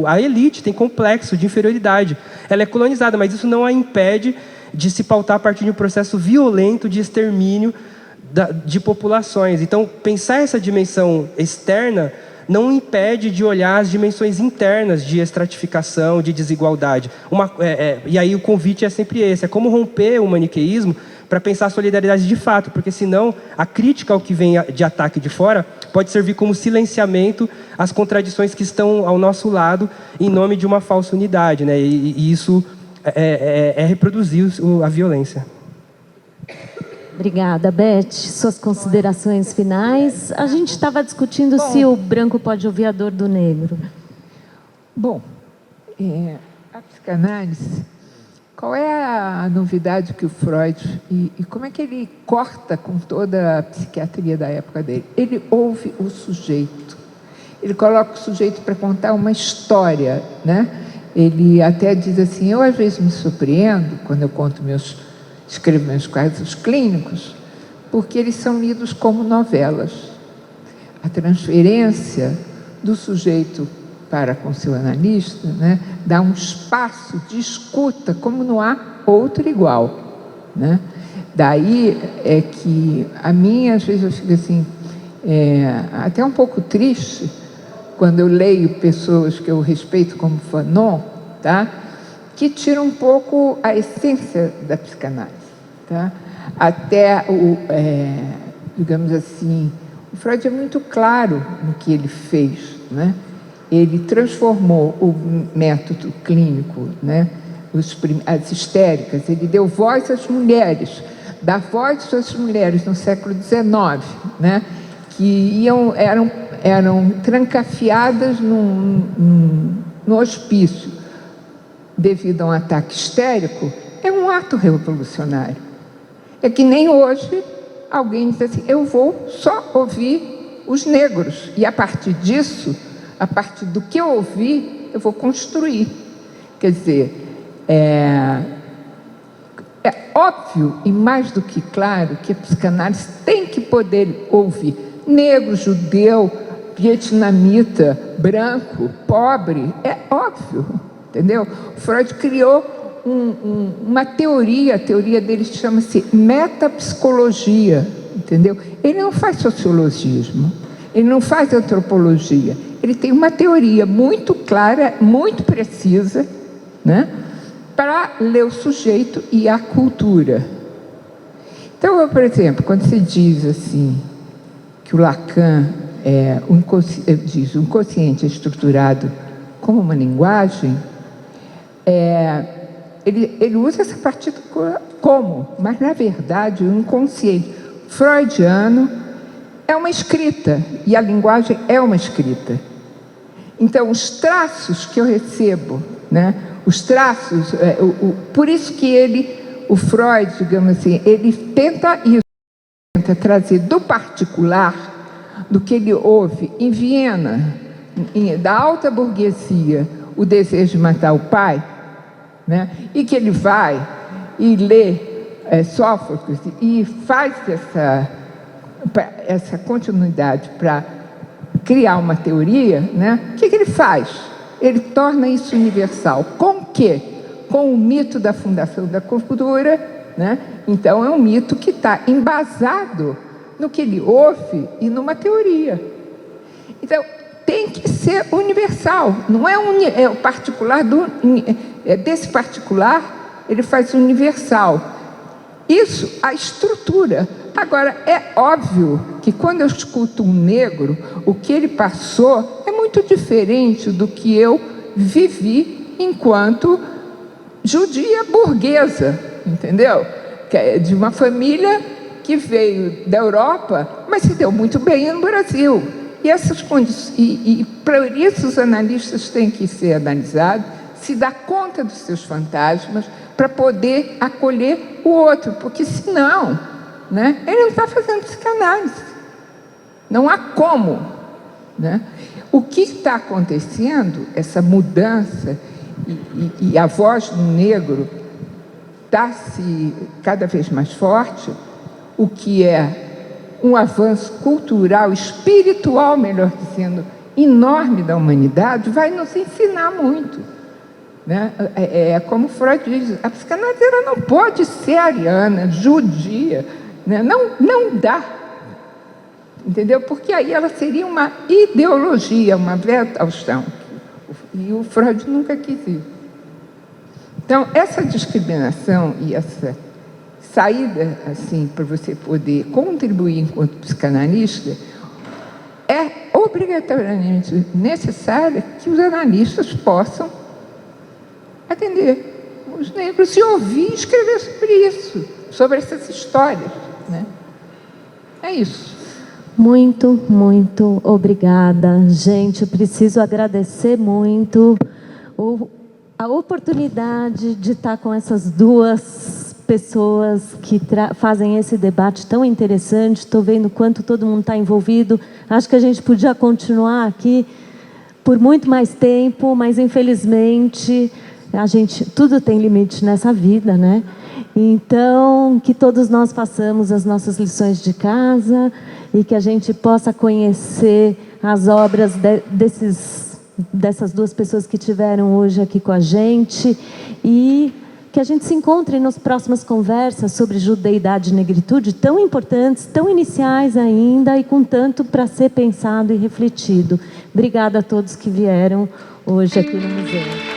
A elite tem complexo de inferioridade. Ela é colonizada, mas isso não a impede de se pautar a partir de um processo violento de extermínio de populações. Então, pensar essa dimensão externa não impede de olhar as dimensões internas de estratificação, de desigualdade. E aí o convite é sempre esse, é como romper o maniqueísmo para pensar a solidariedade de fato, porque senão a crítica ao que vem de ataque de fora pode servir como silenciamento as contradições que estão ao nosso lado em nome de uma falsa unidade, né? E isso é reproduzir a violência. Obrigada, Beth. Suas considerações finais. A gente estava discutindo se o branco pode ouvir a dor do negro. Bom, a psicanálise, qual é a novidade que o Freud, e como é que ele corta com toda a psiquiatria da época dele? Ele ouve o sujeito, ele coloca o sujeito para contar uma história, né? Ele até diz assim, eu às vezes me surpreendo quando eu escrevo meus quadros clínicos, porque eles são lidos como novelas. A transferência do sujeito para com seu analista, né, dá um espaço de escuta como não há outro igual, né? Daí é que a mim, às vezes, eu fico assim, até um pouco triste quando eu leio pessoas que eu respeito como Fanon, tá? Que tiram um pouco a essência da psicanálise, tá? Até digamos assim, o Freud é muito claro no que ele fez, né? Ele transformou o método clínico, né? As histéricas, ele deu voz às mulheres, dá voz às mulheres no século XIX, né? Que eram trancafiadas no hospício devido a um ataque histérico, é um ato revolucionário. É que nem hoje alguém diz assim, eu vou só ouvir os negros, e a partir disso, a partir do que eu ouvi, eu vou construir. Quer dizer, é óbvio e mais do que claro que a psicanálise tem que poder ouvir negro, judeu, vietnamita, branco, pobre, é óbvio, entendeu? Freud criou uma teoria, a teoria dele chama-se metapsicologia, entendeu? Ele não faz sociologismo, ele não faz antropologia, ele tem uma teoria muito clara, muito precisa, né, para ler o sujeito e a cultura. Então, por exemplo, quando se diz assim, que o Lacan diz o inconsciente é estruturado como uma linguagem, ele usa essa partícula como, mas na verdade o inconsciente freudiano é uma escrita, e a linguagem é uma escrita. Então, os traços que eu recebo, né, os traços, por isso que o Freud, digamos assim, ele tenta trazer do particular, do que ele ouve em Viena, da alta burguesia, o desejo de matar o pai, né? E que ele vai e lê Sófocles e faz essa continuidade para criar uma teoria, né? O que ele faz? Ele torna isso universal. Com o quê? Com o mito da fundação da cultura, né? Então, é um mito que está embasado no que ele ouve e numa teoria. Então, tem que ser universal, não é o particular desse particular, ele faz universal. Isso, a estrutura. Agora, é óbvio que quando eu escuto um negro, o que ele passou é muito diferente do que eu vivi enquanto judia burguesa, entendeu? De uma família que veio da Europa, mas se deu muito bem no Brasil. E essas condições, para isso os analistas têm que ser analisados, se dar conta dos seus fantasmas, para poder acolher o outro, porque senão, né, ele não está fazendo psicanálise. Não há como, né? O que está acontecendo, essa mudança, e a voz do negro está-se cada vez mais forte, o que é um avanço cultural, espiritual, melhor dizendo, enorme da humanidade, vai nos ensinar muito, né? Como Freud diz, a psicanálise ela não pode ser ariana, judia, né? Não dá, entendeu? Porque aí ela seria uma ideologia, uma Weltanschauung, e o Freud nunca quis isso. Então, essa discriminação e essa saída, assim, para você poder contribuir enquanto psicanalista, é obrigatoriamente necessária que os analistas possam atender os negros e ouvir escrever sobre isso, sobre essas histórias, né? É isso. Muito, muito obrigada. Gente, eu preciso agradecer muito a oportunidade de estar com essas duas pessoas que fazem esse debate tão interessante. Estou vendo quanto todo mundo está envolvido. Acho que a gente podia continuar aqui por muito mais tempo, mas infelizmente tudo tem limite nessa vida, né? Então, que todos nós façamos as nossas lições de casa e que a gente possa conhecer as obras dessas duas pessoas que estiveram hoje aqui com a gente e que a gente se encontre nas próximas conversas sobre judeidade e negritude, tão importantes, tão iniciais ainda e com tanto para ser pensado e refletido. Obrigada a todos que vieram hoje aqui no museu.